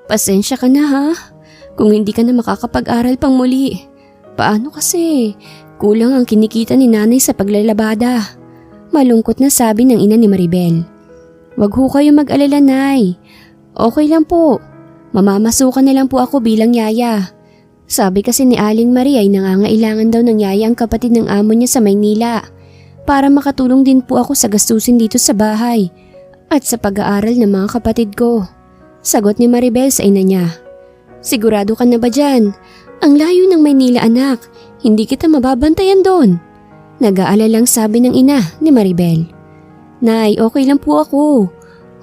Pasensya ka na ha, kung hindi ka na makakapag-aral pang muli. Paano kasi? Kulang ang kinikita ni nanay sa paglalabada. Malungkot na sabi ng ina ni Maribel. Wag ho kayo mag-alala, Nay. Okay lang po. Mamamasukan na lang po ako bilang yaya. Sabi kasi ni Aling Marie ay nangangailangan daw ng yaya ang kapatid ng amo niya sa Maynila para makatulong din po ako sa gastusin dito sa bahay at sa pag-aaral ng mga kapatid ko. Sagot ni Maribel sa ina niya. Sigurado ka na ba dyan? Ang layo ng Maynila, anak. Hindi kita mababantayan doon. Nag-aalalang sabi ng ina ni Maribel. Nay, okay lang po ako.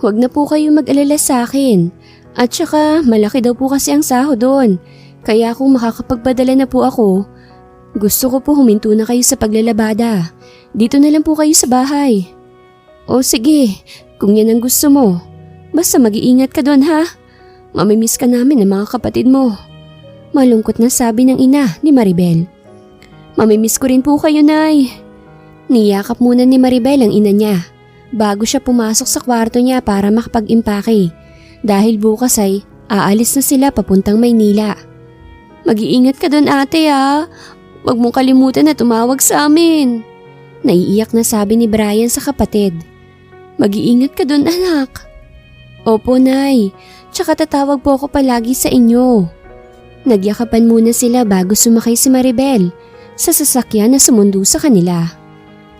Huwag na po kayo mag-alala sa akin. At saka malaki daw po kasi ang sahod doon. Kaya kung makakapagpadala na po ako, gusto ko po huminto na kayo sa paglalabada. Dito na lang po kayo sa bahay. O sige, kung yan ang gusto mo. Basta mag-iingat ka doon ha. Mamimiss ka namin ng mga kapatid mo. Malungkot na sabi ng ina ni Maribel. Mamimiss ko rin po kayo, Nay. Niyakap muna ni Maribel ang ina niya bago siya pumasok sa kwarto niya para makapag-impake. Dahil bukas ay aalis na sila papuntang Maynila. Mag-iingat ka doon ate ha. Huwag mong kalimutan na tumawag sa amin. Naiiyak na sabi ni Brian sa kapatid. Mag-iingat ka doon anak. Opo Nay, tsaka tatawag po ako palagi sa inyo. Nagyakapan muna sila bago sumakay si Maribel sa sasakyan na sumundo sa kanila.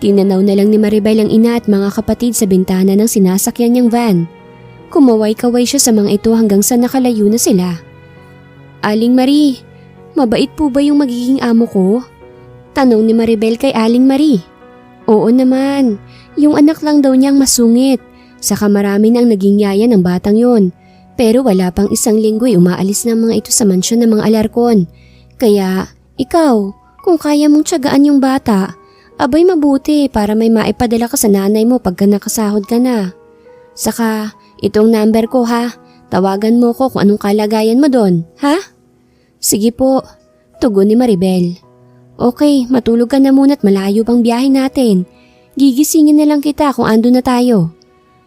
Tinanaw na lang ni Maribel ang ina at mga kapatid sa bintana ng sinasakyan niyang van. Kumaway-kaway siya sa mga ito hanggang sa nakalayo na sila. Aling Marie, mabait po ba yung magiging amo ko? Tanong ni Maribel kay Aling Marie. Oo naman, yung anak lang daw niyang masungit. Saka marami nang naging yaya ng batang yon. Pero wala pang isang linggo'y umaalis na mga ito sa mansyon ng mga alarkon. Kaya, ikaw, kung kaya mong tiyagaan yung bata, abay mabuti para may maipadala ka sa nanay mo pagka nakasahod ka na. Saka, itong number ko ha, tawagan mo ko kung anong kalagayan mo doon, ha? Sige po, tugon ni Maribel. Okay, matulog ka na muna at malayo pang biyahe natin. Gigisingin na lang kita kung ando na tayo.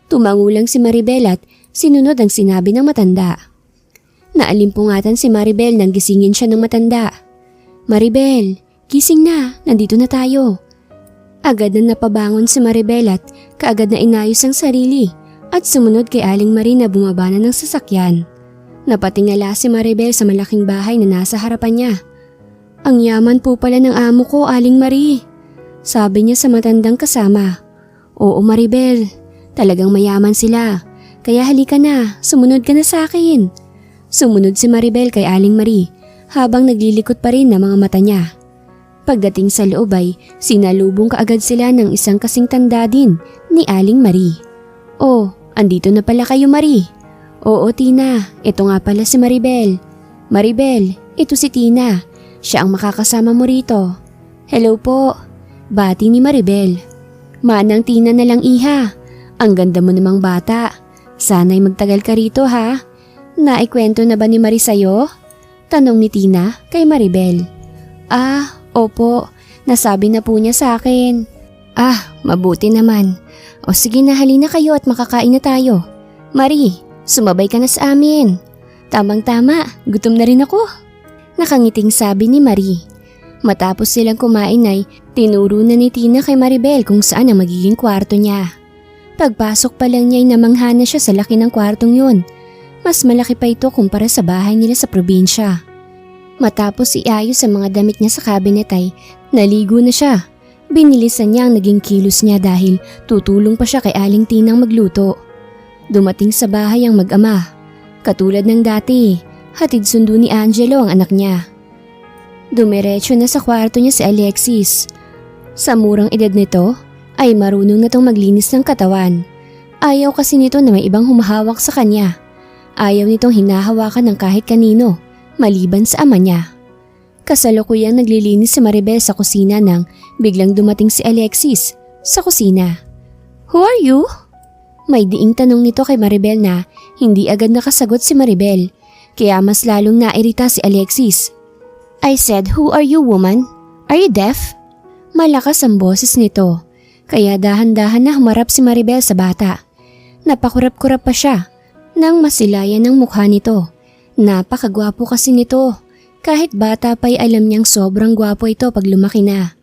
Tumango lang si Maribel at sinunod ang sinabi ng matanda. Naalimpungatan si Maribel nang gisingin siya ng matanda. Maribel, gising na, nandito na tayo. Agad na napabangon si Maribel at kaagad na inayos ang sarili at sumunod kay Aling Marie na bumaba na ng sasakyan. Napatingala si Maribel sa malaking bahay na nasa harapan niya. Ang yaman po pala ng amo ko, Aling Marie. Sabi niya sa matandang kasama. Oo Maribel, talagang mayaman sila. Kaya halika na, sumunod ka na sa akin. Sumunod si Maribel kay Aling Marie habang naglilikot pa rin ng mga mata niya. Pagdating sa loob ay sinalubong kaagad sila ng isang kasing tanda din ni Aling Marie. Oh, andito na pala kayo Marie. Oo Tina, ito nga pala si Maribel. Maribel, ito si Tina. Siya ang makakasama mo rito. Hello po, bati ni Maribel. Manang Tina na lang iha. Ang ganda mo namang bata. Sana'y magtagal ka rito ha. Naikwento na ba ni Marie sa'yo? Tanong ni Tina kay Maribel. Ah, opo. Nasabi na po niya sa akin. Ah, mabuti naman. O sige na halina kayo at makakain na tayo. Marie, sumabay ka na sa amin. Tamang-tama, gutom na rin ako. Nakangiting sabi ni Marie. Matapos silang kumain ay tinuro na ni Tina kay Maribel kung saan ang magiging kwarto niya. Pagpasok pa lang niya ay namanghana siya sa laki ng kwartong yun. Mas malaki pa ito kumpara sa bahay nila sa probinsya. Matapos iayos ang mga damit niya sa cabinet ay naligo na siya. Binilisan niya ang naging kilos niya dahil tutulong pa siya kay Aling Tinang magluto. Dumating sa bahay ang mag-ama. Katulad ng dati, hatid sundo ni Angelo ang anak niya. Dumiretso na sa kwarto niya si Alexis. Sa murang edad nito, ay marunong na tong maglinis ng katawan. Ayaw kasi nito na may ibang humahawak sa kanya. Ayaw nitong hinahawakan ng kahit kanino, maliban sa ama niya. Kasalukuyang naglilinis si Maribel sa kusina nang biglang dumating si Alexis sa kusina. Who are you? May diing tanong nito kay Maribel na hindi agad nakasagot si Maribel, kaya mas lalong nairita si Alexis. I said, who are you woman? Are you deaf? Malakas ang boses nito. Kaya dahan-dahan na humarap si Maribel sa bata. Napakurap-kurap pa siya nang masilayan ng mukha nito Napakagwapo kasi nito. Kahit bata pa'y alam niyang sobrang gwapo ito pag lumaki na.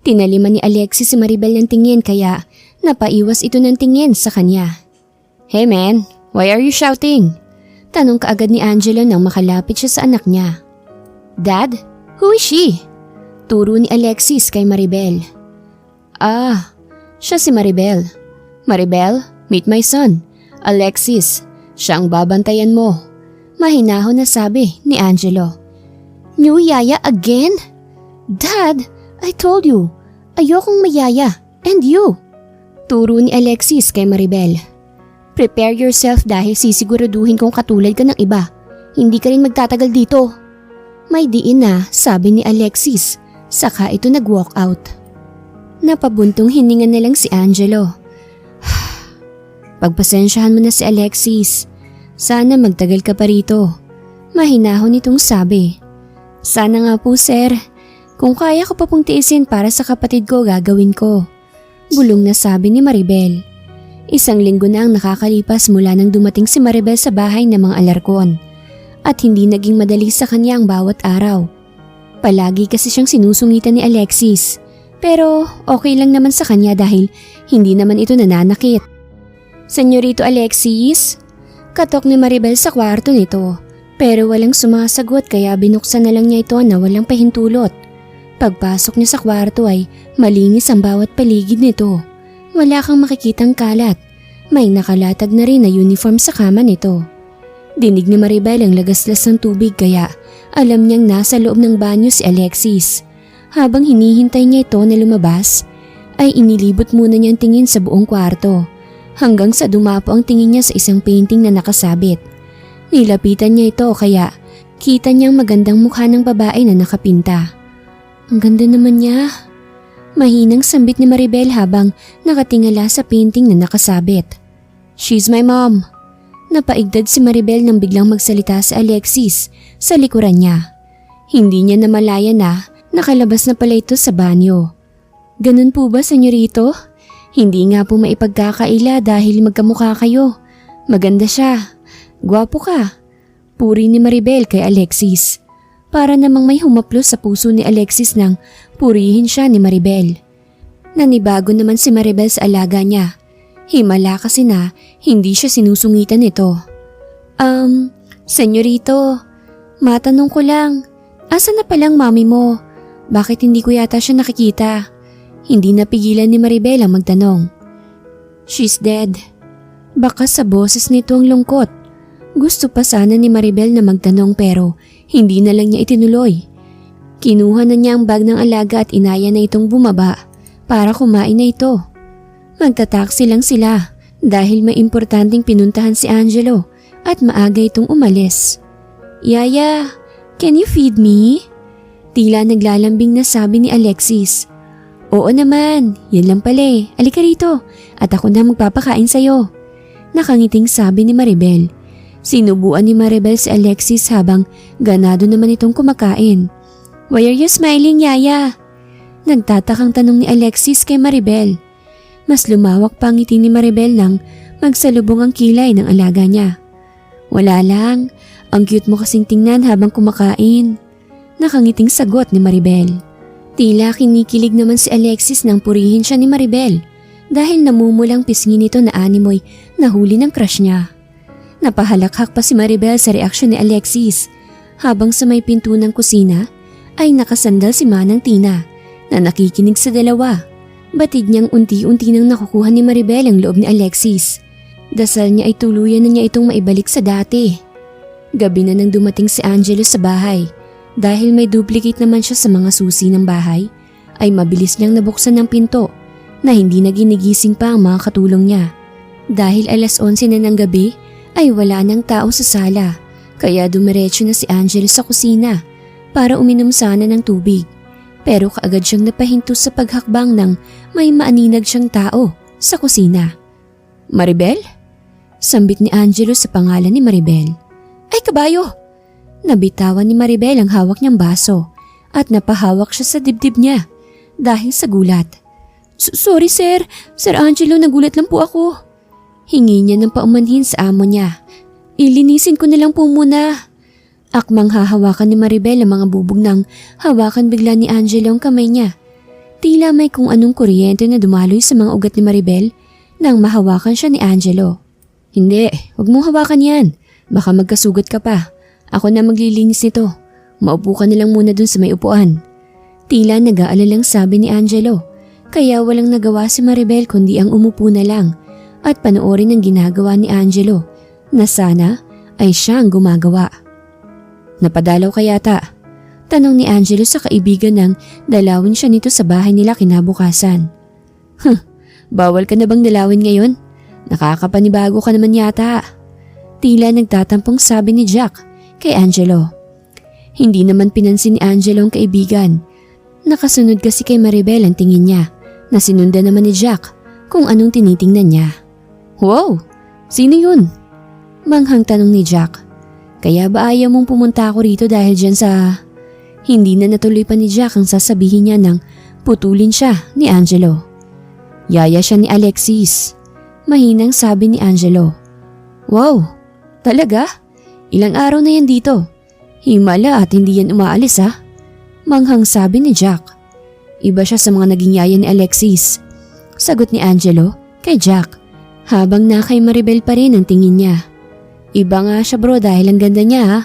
Tinaliman ni Alexis si Maribel ng tingin kaya napaiwas ito ng tingin sa kanya. "Hey man, why are you shouting?" Tanong kaagad ni Angelo nang makalapit siya sa anak niya. "Dad, who is she?" Turo ni Alexis kay Maribel. "Ah, siya si Maribel. Maribel, meet my son, Alexis. Siya ang babantayan mo." Mahinahon na sabi ni Angelo. "New yaya again? Dad, I told you, ayokong mayaya. And you?" Turo ni Alexis kay Maribel. "Prepare yourself dahil sisiguraduhin kong katulad ka ng iba. Hindi ka rin magtatagal dito." May diin na sabi ni Alexis, saka ito nag-walk out. Napabuntong hininga na lang si Angelo. "Pagpasensyahan mo na si Alexis. Sana magtagal ka pa rito." Mahinahon itong sabi. "Sana nga po sir. Kung kaya ko pa pong tiisin para sa kapatid ko gagawin ko." Bulong na sabi ni Maribel. 1 linggo na ang nakakalipas mula nang dumating si Maribel sa bahay ng mga Alarcon. At hindi naging madali sa kanya ang bawat araw. Palagi kasi siyang sinusungitan ni Alexis. Pero okay lang naman sa kanya dahil hindi naman ito nananakit. "Senyorito Alexis?" Katok ni Maribel sa kwarto nito, pero walang sumasagot kaya binuksan na lang niya ito na walang pahintulot. Pagpasok niya sa kwarto ay malinis ang bawat paligid nito. Wala kang makikitang kalat. May nakalatag na rin na uniform sa kama nito. Dinig ni Maribel ang lagaslas ng tubig kaya alam niyang nasa loob ng banyo si Alexis. Habang hinihintay niya ito na lumabas, ay inilibot muna niyang tingin sa buong kwarto. Hanggang sa dumapo ang tingin niya sa isang painting na nakasabit. Nilapitan niya ito kaya kita niyang magandang mukha ng babae na nakapinta. Ang ganda naman niya. Mahinang sambit ni Maribel habang nakatingala sa painting na nakasabit. "She's my mom." Napaigdad si Maribel nang biglang magsalita si Alexis sa likuran niya. Hindi niya namalaya na nakalabas na pala ito sa banyo. "Ganun po ba, senyorito? Hindi nga po maipagkakaila dahil magkamukha kayo. Maganda siya. Gwapo ka." Puri ni Maribel kay Alexis. Para namang may humaplos sa puso ni Alexis nang purihin siya ni Maribel. Nanibago naman si Maribel sa alaga niya. Himala kasi na hindi siya sinusungitan nito. Senyorito, matanong ko lang, asa na palang mami mo? Bakit hindi ko yata siya nakikita?" Hindi napigilan ni Maribel ang magtanong. "She's dead." Baka sa boses nito ang lungkot. Gusto pa sana ni Maribel na magtanong pero hindi na lang niya itinuloy. Kinuha na niya ang bag ng alaga at inaya na itong bumaba para kumain na ito. Magtataksi lang sila dahil may importanteng pinuntahan si Angelo at maaga itong umalis. "Yaya, can you feed me?" Tila naglalambing na sabi ni Alexis. "Oo naman, yan lang pala eh. Alika rito at ako na magpapakain sa'yo." Nakangiting sabi ni Maribel. Sinubuan ni Maribel si Alexis habang ganado naman itong kumakain. "Why are you smiling, Yaya?" Nagtatakang tanong ni Alexis kay Maribel. Mas lumawak pa ang ngiti ni Maribel nang magsalubong ang kilay ng alaga niya. "Wala lang, ang cute mo kasing tingnan habang kumakain." Nakangiting sagot ni Maribel. Tila kinikilig naman si Alexis nang purihin siya ni Maribel dahil namumulang pisngi nito na animoy nahuli ng crush niya. Napahalakhak pa si Maribel sa reaksyon ni Alexis habang sa may pinto ng kusina ay nakasandal si Manang Tina na nakikinig sa dalawa. Batid niyang unti-unti nang nakukuha ni Maribel ang loob ni Alexis. Dasal niya ay tuluyan na niya itong maibalik sa dati. Gabi na nang dumating si Angelo sa bahay. Dahil may duplicate naman siya sa mga susi ng bahay, ay mabilis niyang nabuksan ng pinto na hindi na ginigising pa ang mga katulong niya. Dahil 11:00 na ng gabi ay wala nang tao sa sala kaya dumiretso na si Angelo sa kusina para uminom sana ng tubig. Pero kaagad siyang napahinto sa paghakbang nang may maaninag siyang tao sa kusina. "Maribel?" Sambit ni Angelo sa pangalan ni Maribel. "Ay kabayo!" Nabitawan ni Maribel ang hawak niyang baso at napahawak siya sa dibdib niya dahil sa gulat. Sorry sir, Sir Angelo, nagulat lang po ako." Hingi niya ng paumanhin sa amo niya. "Ilinisin ko na lang po muna." Akmang hahawakan ni Maribel ang mga bubog nang hawakan bigla ni Angelo ang kamay niya. Tila may kung anong kuryente na dumaloy sa mga ugat ni Maribel nang mahawakan siya ni Angelo. Hindi, huwag mong hawakan yan. Baka magkasugat ka pa. Ako na maglilinis nito. Maupo ka na lang muna dun sa may upuan. Tila nag-aalalang sabi ni Angelo. Kaya walang nagawa si Maribel kundi ang umupo na lang at panoorin ang ginagawa ni Angelo na sana ay siya ang gumagawa. Napadalaw ka yata? Tanong ni Angelo sa kaibigan nang dalawin siya nito sa bahay nila kinabukasan. Bawal ka na bang dalawin ngayon? Nakakapanibago ka naman yata. Tila nagtatampong sabi ni Jack kay Angelo. Hindi naman pinansin ni Angelo ang kaibigan. Nakasunod kasi kay Maribel ang tingin niya na sinundan naman ni Jack kung anong tinitingnan niya. Wow! Sino yun? Manghang tanong ni Jack. Kaya ba ayaw mong pumunta ako rito dahil dyan sa… Hindi na natuloy pa ni Jack ang sasabihin niya nang putulin siya ni Angelo. Yaya siya ni Alexis. Mahinang sabi ni Angelo. Wow! Talaga? Ilang araw na yan dito? Himala at hindi yan umaalis ha? Manghang sabi ni Jack. Iba siya sa mga naging yaya ni Alexis. Sagot ni Angelo kay Jack habang na kay Maribel pa rin ang tingin niya. Iba nga siya bro dahil ang ganda niya ha.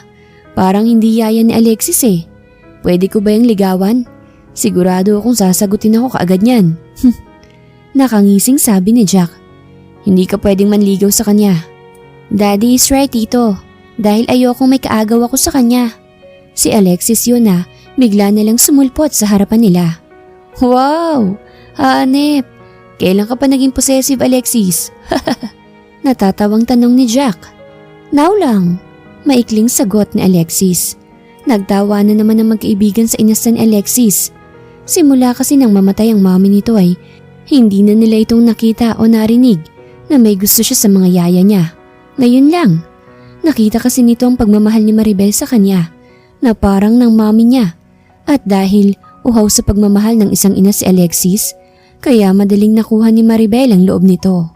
Parang hindi yaya ni Alexis eh. Pwede ko ba yung ligawan? Sigurado akong sasagutin ako kaagad niyan. Nakangising sabi ni Jack. Hindi ka pwedeng manligaw sa kanya. Daddy is right tito. Dahil ayokong may kaagaw ako sa kanya. Si Alexis yun na bigla na lang sumulpot sa harapan nila. Wow! Hanep! Kailan ka pa naging possessive Alexis? Natatawang tanong ni Jack. Now lang, maikling sagot ni Alexis. Nagtawa na naman ang magkaibigan sa inasal ni Alexis. Simula kasi nang mamatay ang mami nito ay hindi na nila itong nakita o narinig na may gusto siya sa mga yaya niya. Ngayon lang, nakita kasi nito ang pagmamahal ni Maribel sa kanya na parang ng mami niya. At dahil uhaw sa pagmamahal ng isang ina si Alexis, kaya madaling nakuha ni Maribel ang loob nito.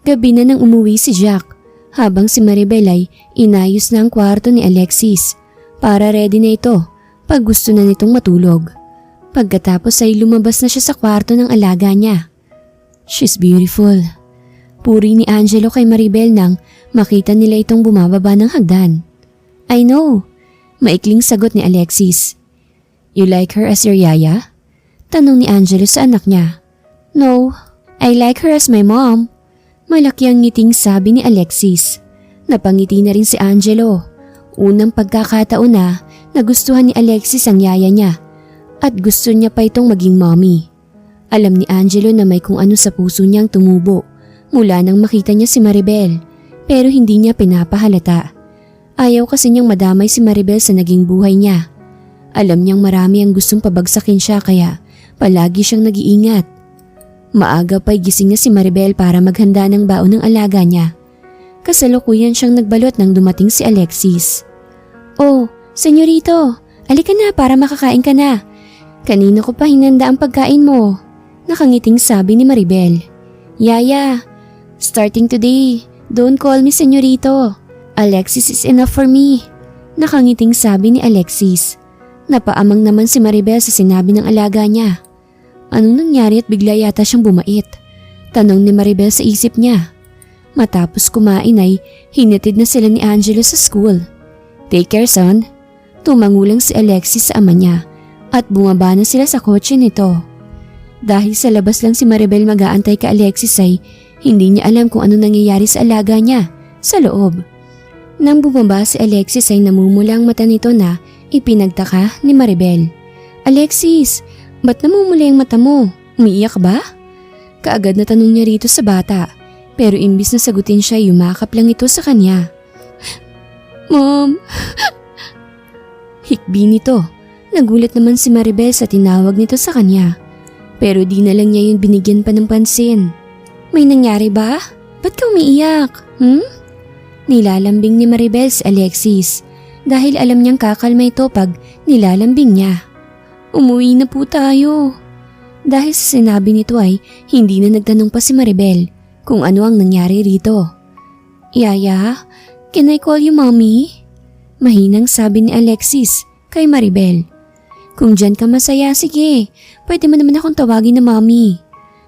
Gabi na nang umuwi si Jack. Habang si Maribel ay inayos na ang kwarto ni Alexis para ready na ito pag gusto na nitong matulog. Pagkatapos ay lumabas na siya sa kwarto ng alaga niya. She's beautiful. Puri ni Angelo kay Maribel nang makita nila itong bumababa ng hagdan. I know, maikling sagot ni Alexis. You like her as your yaya? Tanong ni Angelo sa anak niya. No, I like her as my mom. Malaki ang ngiting sabi ni Alexis. Napangiti na rin si Angelo. Unang pagkakataon na nagustuhan ni Alexis ang yaya niya at gusto niya pa itong maging mommy. Alam ni Angelo na may kung ano sa puso niyang tumubo mula nang makita niya si Maribel pero hindi niya pinapahalata. Ayaw kasi niyang madamay si Maribel sa naging buhay niya. Alam niyang marami ang gustong pabagsakin siya kaya palagi siyang nag-iingat. Maaga pa'y gising na si Maribel para maghanda ng baon ng alaga niya. Kasalukuyan siyang nagbalot nang dumating si Alexis. Oh, senyorito, alika na para makakain ka na. Kanina ko pa hinanda ang pagkain mo. Nakangiting sabi ni Maribel. Yaya, starting today, don't call me senyorito. Alexis is enough for me. Nakangiting sabi ni Alexis. Napaamang naman si Maribel sa sinabi ng alaga niya. Anong nangyari at bigla yata siyang bumait? Tanong ni Maribel sa isip niya. Matapos kumain ay hinatid na sila ni Angelo sa school. Take care son. Tumangulang si Alexis sa ama niya at bumaba na sila sa kotse nito. Dahil sa labas lang si Maribel mag-aantay kay Alexis ay hindi niya alam kung ano nangyayari sa alaga niya sa loob. Nang bumaba si Alexis ay namumula ang mata nito na ipinagtaka ni Maribel. Alexis, ba't namumula yung mata mo? Umiiyak ba? Kaagad na tanong niya rito sa bata, pero imbis na sagutin siya yumakap lang ito sa kanya. Mom! Hikbi nito. Nagulat naman si Maribel sa tinawag nito sa kanya, pero di na lang niya yun binigyan pa ng pansin. May nangyari ba? Ba't ka umiiyak? Nilalambing ni Maribel si Alexis dahil alam niyang kakalma ito pag nilalambing niya. Umuwi na po tayo. Dahil sa sinabi nito ay hindi na nagtanong pa si Maribel kung ano ang nangyari rito. Yaya, can I call you mommy? Mahinang sabi ni Alexis kay Maribel. Kung dyan ka masaya, sige. Pwede mo naman akong tawagin na mommy.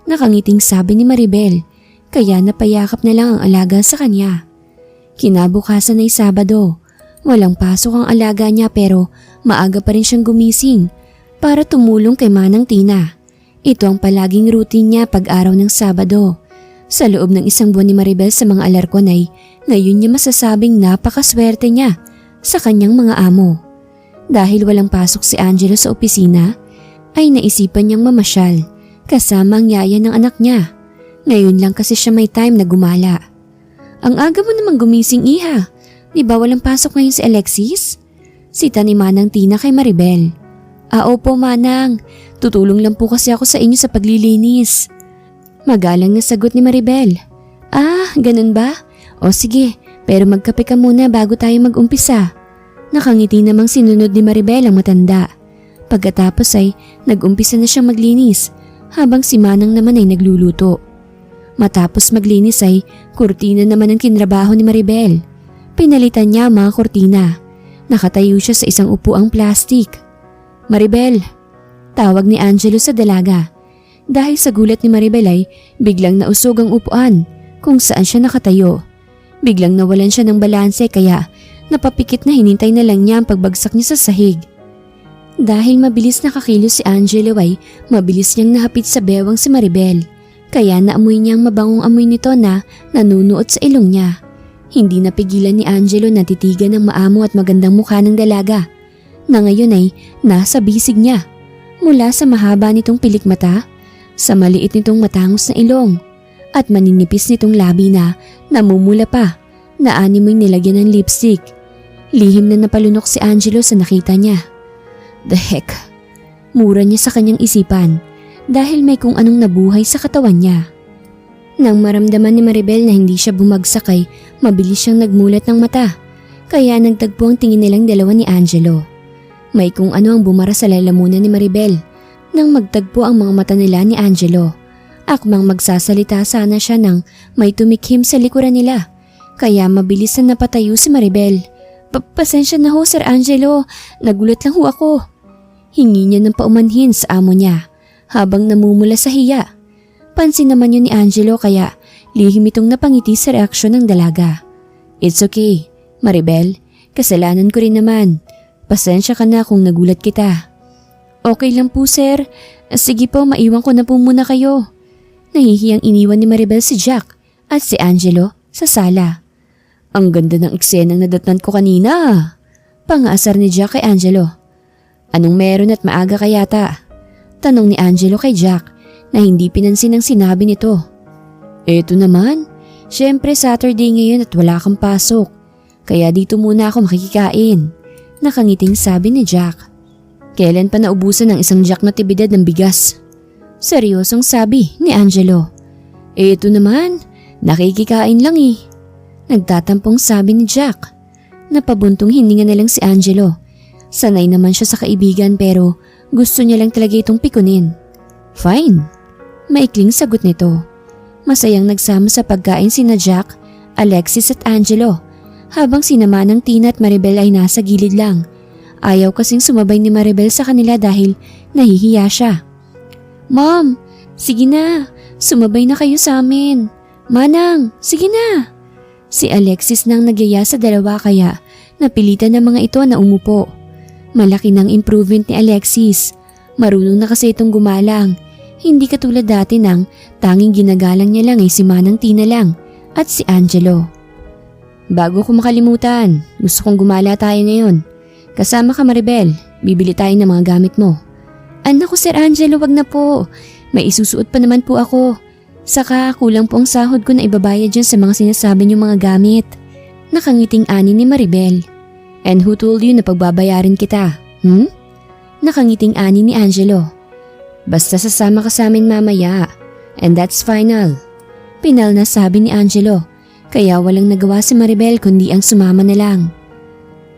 Nakangiting sabi ni Maribel, kaya napayakap na lang ang alaga sa kanya. Kinabukasan ay Sabado. Walang pasok ang alaga niya pero maaga pa rin siyang gumising para tumulong kay Manang Tina. Ito ang palaging routine niya pag araw ng Sabado. Sa loob ng 1 buwan ni Maribel sa mga alarkon ay ngayon niya masasabing napakaswerte niya sa kanyang mga amo. Dahil walang pasok si Angelo sa opisina, ay naisipan niyang mamasyal kasama ang yaya ng anak niya. Ngayon lang kasi siya may time na gumala. Ang aga mo namang gumising, iha. Di ba walang pasok ngayon si Alexis? Sita ni Manang Tina kay Maribel. Opo Manang, tutulong lang po kasi ako sa inyo sa paglilinis. Magalang na sagot ni Maribel. Ganun ba? O sige, pero magkape ka muna bago tayo mag-umpisa. Nakangiti namang sinunod ni Maribel ang matanda. Pagkatapos ay nag-umpisa na siyang maglinis habang si Manang naman ay nagluluto. Matapos maglinis ay kurtina naman ang kinrabaho ni Maribel. Pinalitan niya ang mga kurtina. Nakatayo siya sa isang upuang plastik. Maribel, tawag ni Angelo sa dalaga. Dahil sa gulat ni Maribel ay biglang nausog ang upuan kung saan siya nakatayo. Biglang nawalan siya ng balanse kaya napapikit na hinintay na lang niya ang pagbagsak niya sa sahig. Dahil mabilis nakakilos si Angelo ay mabilis niyang nahapit sa bewang si Maribel. Kaya naamoy niya ang mabangong amoy nito na nanunuot sa ilong niya. Hindi napigilan ni Angelo na titigan ng maamo at magandang mukha ng dalaga na ngayon ay nasa bisig niya. Mula sa mahaba nitong pilik mata, sa maliit nitong matangos na ilong, at maninipis nitong labi na namumula pa na animoy nilagyan ng lipstick. Lihim na napalunok si Angelo sa nakita niya. The heck? Mura niya sa kanyang isipan dahil may kung anong nabuhay sa katawan niya. Nang maramdaman ni Maribel na hindi siya bumagsak ay mabilis siyang nagmulat ng mata, kaya nagtagpo ang tingin nilang dalawa ni Angelo. May kung ano ang bumara sa lalamunan ni Maribel nang magtagpo ang mga mata nila ni Angelo. Akmang magsasalita sana siya nang may tumikhim sa likuran nila, kaya mabilis na napatayo si Maribel. Pasensya na ho Sir Angelo, nagulat lang ho ako. Hingi niya ng paumanhin sa amo niya habang namumula sa hiya. Pansin naman yun ni Angelo kaya lihim itong napangiti sa reaksyon ng dalaga. It's okay, Maribel, kasalanan ko rin naman. Pasensya ka na kung nagulat kita. Okay lang po sir, sige po maiwan ko na po muna kayo. Nahihiyang iniwan ni Maribel si Jack at si Angelo sa sala. Ang ganda ng eksenang nadatnan ko kanina. Pangaasar ni Jack kay Angelo. Anong meron at maaga ka yata? Tanong ni Angelo kay Jack na hindi pinansin ang sinabi nito. Eto naman, syempre Saturday ngayon at wala kang pasok. Kaya dito muna ako makikikain. Nakangiting sabi ni Jack. Kailan pa naubusan ng 1 jack na tibidad ng bigas? Seryosong sabi ni Angelo. Eto naman, nakikikain lang eh. Nagtatampong sabi ni Jack. Napabuntong hininga na lang si Angelo. Sanay naman siya sa kaibigan pero gusto niya lang talaga itong pikunin. Fine. Maikling sagot nito. Masayang nagsama sa pagkain sina Jack, Alexis at Angelo habang sina Manang Tina at Maribel ay nasa gilid lang. Ayaw kasing sumabay ni Maribel sa kanila dahil nahihiya siya. Mom, sige na, sumabay na kayo sa amin. Manang, sige na. Si Alexis nang nagyaya sa dalawa kaya napilitan ng mga ito na umupo. Malaki ng improvement ni Alexis. Marunong na kasi itong gumalang. Hindi katulad dati nang tanging ginagalang niya lang ay si Manang Tina lang at si Angelo. Bago ko makalimutan, gusto kong gumala tayo ngayon. Kasama ka Maribel, bibili tayo ng mga gamit mo. Anak ko Sir Angelo, wag na po. May isusuot pa naman po ako. Saka kulang po ang sahod ko na ibabayad dyan sa mga sinasabi niyong mga gamit. Nakangiting ani ni Maribel. And who told you na pagbabayarin kita? Nakangiting ani ni Angelo. Basta sasama ka sa amin mamaya. And that's final. Pinal na sabi ni Angelo. Kaya walang nagawa si Maribel kundi ang sumama na lang.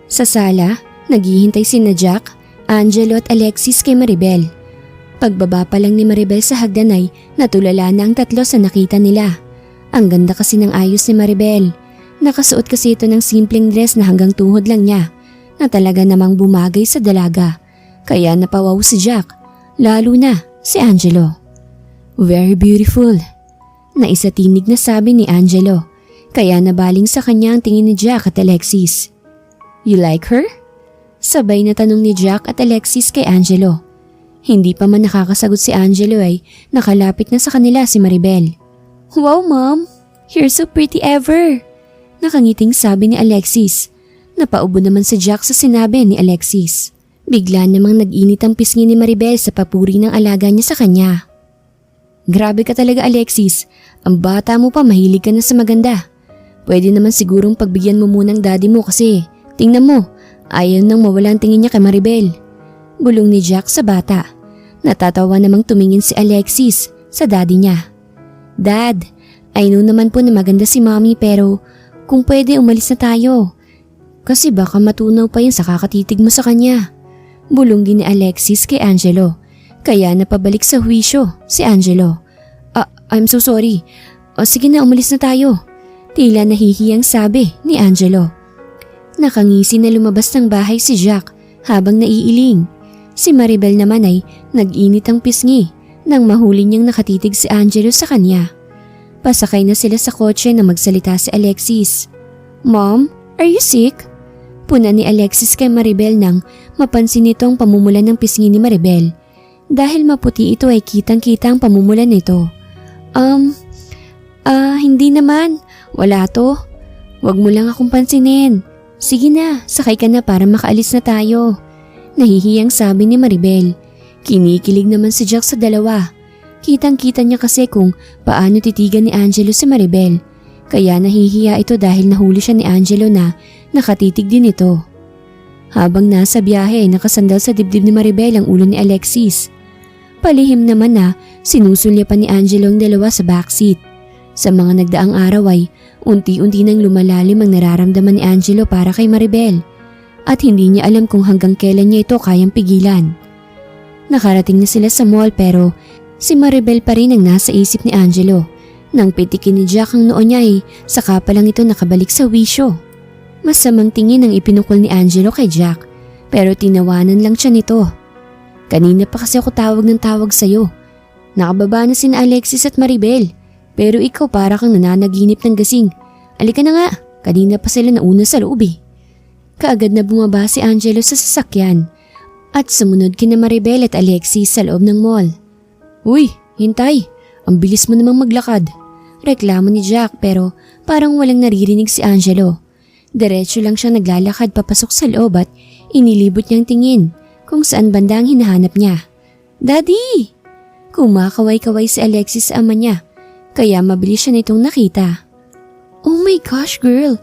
Sa sala, naghihintay sina Jack, Angelo at Alexis kay Maribel. Pagbaba pa lang ni Maribel sa hagdan ay natulala na ang tatlo sa nakita nila. Ang ganda kasi ng ayos ni Maribel. Nakasuot kasi ito ng simpleng dress na hanggang tuhod lang niya na talaga namang bumagay sa dalaga. Kaya napawaw si Jack, lalo na si Angelo. Very beautiful, naisatinig na sabi ni Angelo. Kaya nabaling sa kanya ang tingin ni Jack at Alexis. You like her? Sabay na tanong ni Jack at Alexis kay Angelo. Hindi pa man nakakasagot si Angelo ay nakalapit na sa kanila si Maribel. Wow mom, you're so pretty ever. Nakangiting sabi ni Alexis. Napaubo naman si Jack sa sinabi ni Alexis. Bigla namang nag-init ang pisngi ni Maribel sa papuri ng alaga niya sa kanya. Grabe ka talaga Alexis, ang bata mo pa mahilig ka na sa maganda. Pwede naman sigurong pagbigyan mo munang daddy mo kasi tingnan mo, ayaw nang mawala ang tingin niya kay Maribel. Bulong ni Jack sa bata. Natatawa namang tumingin si Alexis sa daddy niya. Dad, I know naman po na maganda si mommy pero kung pwede umalis na tayo. Kasi baka matunaw pa yan sa kakatitig mo sa kanya. Bulong din ni Alexis kay Angelo. Kaya napabalik sa huwisyo si Angelo. I'm so sorry. Sige na umalis na tayo. Tila nahihiyang sabi ni Angelo. Nakangisi na lumabas ng bahay si Jack habang naiiling. Si Maribel naman ay nag-init ang pisngi nang mahuli niyang nakatitig si Angelo sa kanya. Pasakay na sila sa kotse na magsalita si Alexis. Mom, are you sick? Puna ni Alexis kay Maribel nang mapansin nito ang pamumulan ng pisngi ni Maribel. Dahil maputi ito ay kitang-kita ang pamumulan nito. Hindi naman. Wala to. Wag mo lang akong pansinin. Sige na, sakay ka na para makaalis na tayo. Nahihiyang sabi ni Maribel. Kinikilig naman si Jack sa dalawa. Kitang-kita niya kasi kung paano titigan ni Angelo si Maribel. Kaya nahihiya ito dahil nahuli siya ni Angelo na nakatitig din ito. Habang nasa biyahe, nakasandal sa dibdib ni Maribel ang ulo ni Alexis. Palihim naman na sinusulyapan ni Angelo ang dalawa sa backseat. Sa mga nagdaang araw ay unti-unti nang lumalalim ang nararamdaman ni Angelo para kay Maribel. At hindi niya alam kung hanggang kailan niya ito kayang pigilan. Nakarating na sila sa mall pero si Maribel pa rin ang nasa isip ni Angelo. Nang pitikin ni Jack ang noo niya ay saka pa lang ito nakabalik sa wisyo. Masamang tingin ang ipinukol ni Angelo kay Jack pero tinawanan lang siya nito. Kanina pa kasi ako tawag ng tawag sa'yo. Nakababa na sina Alexis at Maribel pero ikaw para kang nananaginip ng gasing. Alika na nga, kanina pa sila nauna sa loob eh. Kaagad na bumaba si Angelo sa sasakyan at sumunod kina Maribel at Alexis sa loob ng mall. Uy, hintay, ang bilis mo namang maglakad. Reklamo ni Jack pero parang walang naririnig si Angelo. Diretso lang siya naglalakad papasok sa loob at inilibot niyang tingin kung saan banda ang hinahanap niya. Daddy! Kumakaway-kaway si Alexis sa ama niya kaya mabilis siya nitong nakita. Oh my gosh girl!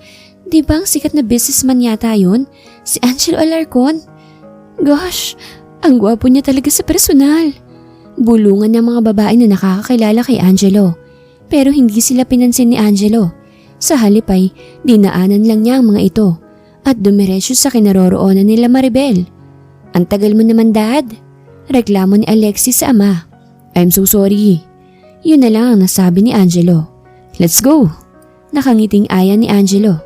Di ba ang sikat na businessman yata yun? Si Angelo Alarcon? Gosh, ang gwapo niya talaga sa personal. Bulungan ng mga babae na nakakakilala kay Angelo. Pero hindi sila pinansin ni Angelo. Sa halip ay dinaanan lang niya ang mga ito at dumiretso sa kinaroroonan nila Maribel. Ang tagal mo naman dad. Reklamo ni Alexis sa ama. I'm so sorry. Yun na lang ang nasabi ni Angelo. Let's go. Nakangiting aya ni Angelo.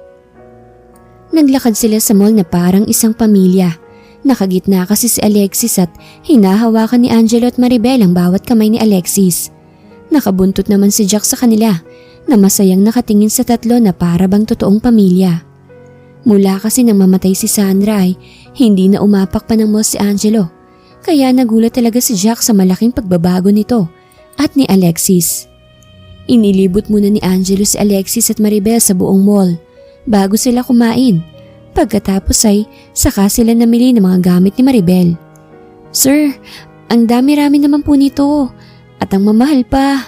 Naglakad sila sa mall na parang isang pamilya. Nakagitna kasi si Alexis at hinahawakan ni Angelo at Maribel ang bawat kamay ni Alexis. Nakabuntot naman si Jack sa kanila na masayang nakatingin sa tatlo na para bang totoong pamilya. Mula kasi nang mamatay si Sandra ay hindi na umapak pa ng mall si Angelo. Kaya nagulat talaga si Jack sa malaking pagbabago nito at ni Alexis. Inilibot muna ni Angelo si Alexis at Maribel sa buong mall bago sila kumain. Pagkatapos ay saka sila namili ng mga gamit ni Maribel. Sir, ang dami-rami naman po nito at ang mamahal pa.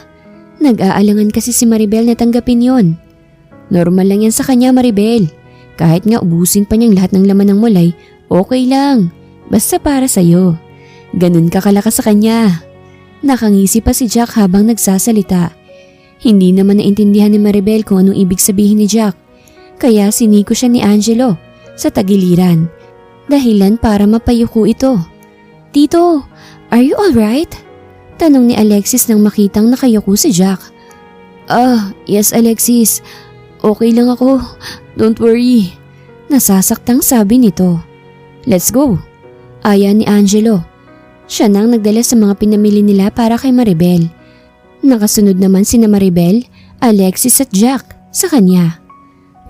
Nag-aalangan kasi si Maribel na tanggapin yon. Normal lang yan sa kanya Maribel. Kahit nga ubusin pa niyang lahat ng laman ng mulay, okay lang. Basta para sa'yo. Ganun ka kalakas sa kanya. Nakangisi pa si Jack habang nagsasalita. Hindi naman naintindihan ni Maribel kung anong ibig sabihin ni Jack. Kaya siniko siya ni Angelo sa tagiliran. Dahilan para mapayuko ito. Tito, are you alright? Tanong ni Alexis nang makitang nakayuko si Jack. Yes Alexis. Okay lang ako. Don't worry. Nasasaktang sabi nito. Let's go! Aya ni Angelo. Siya nang nagdala sa mga pinamili nila para kay Maribel. Nakasunod naman sina Maribel, Alexis at Jack sa kanya.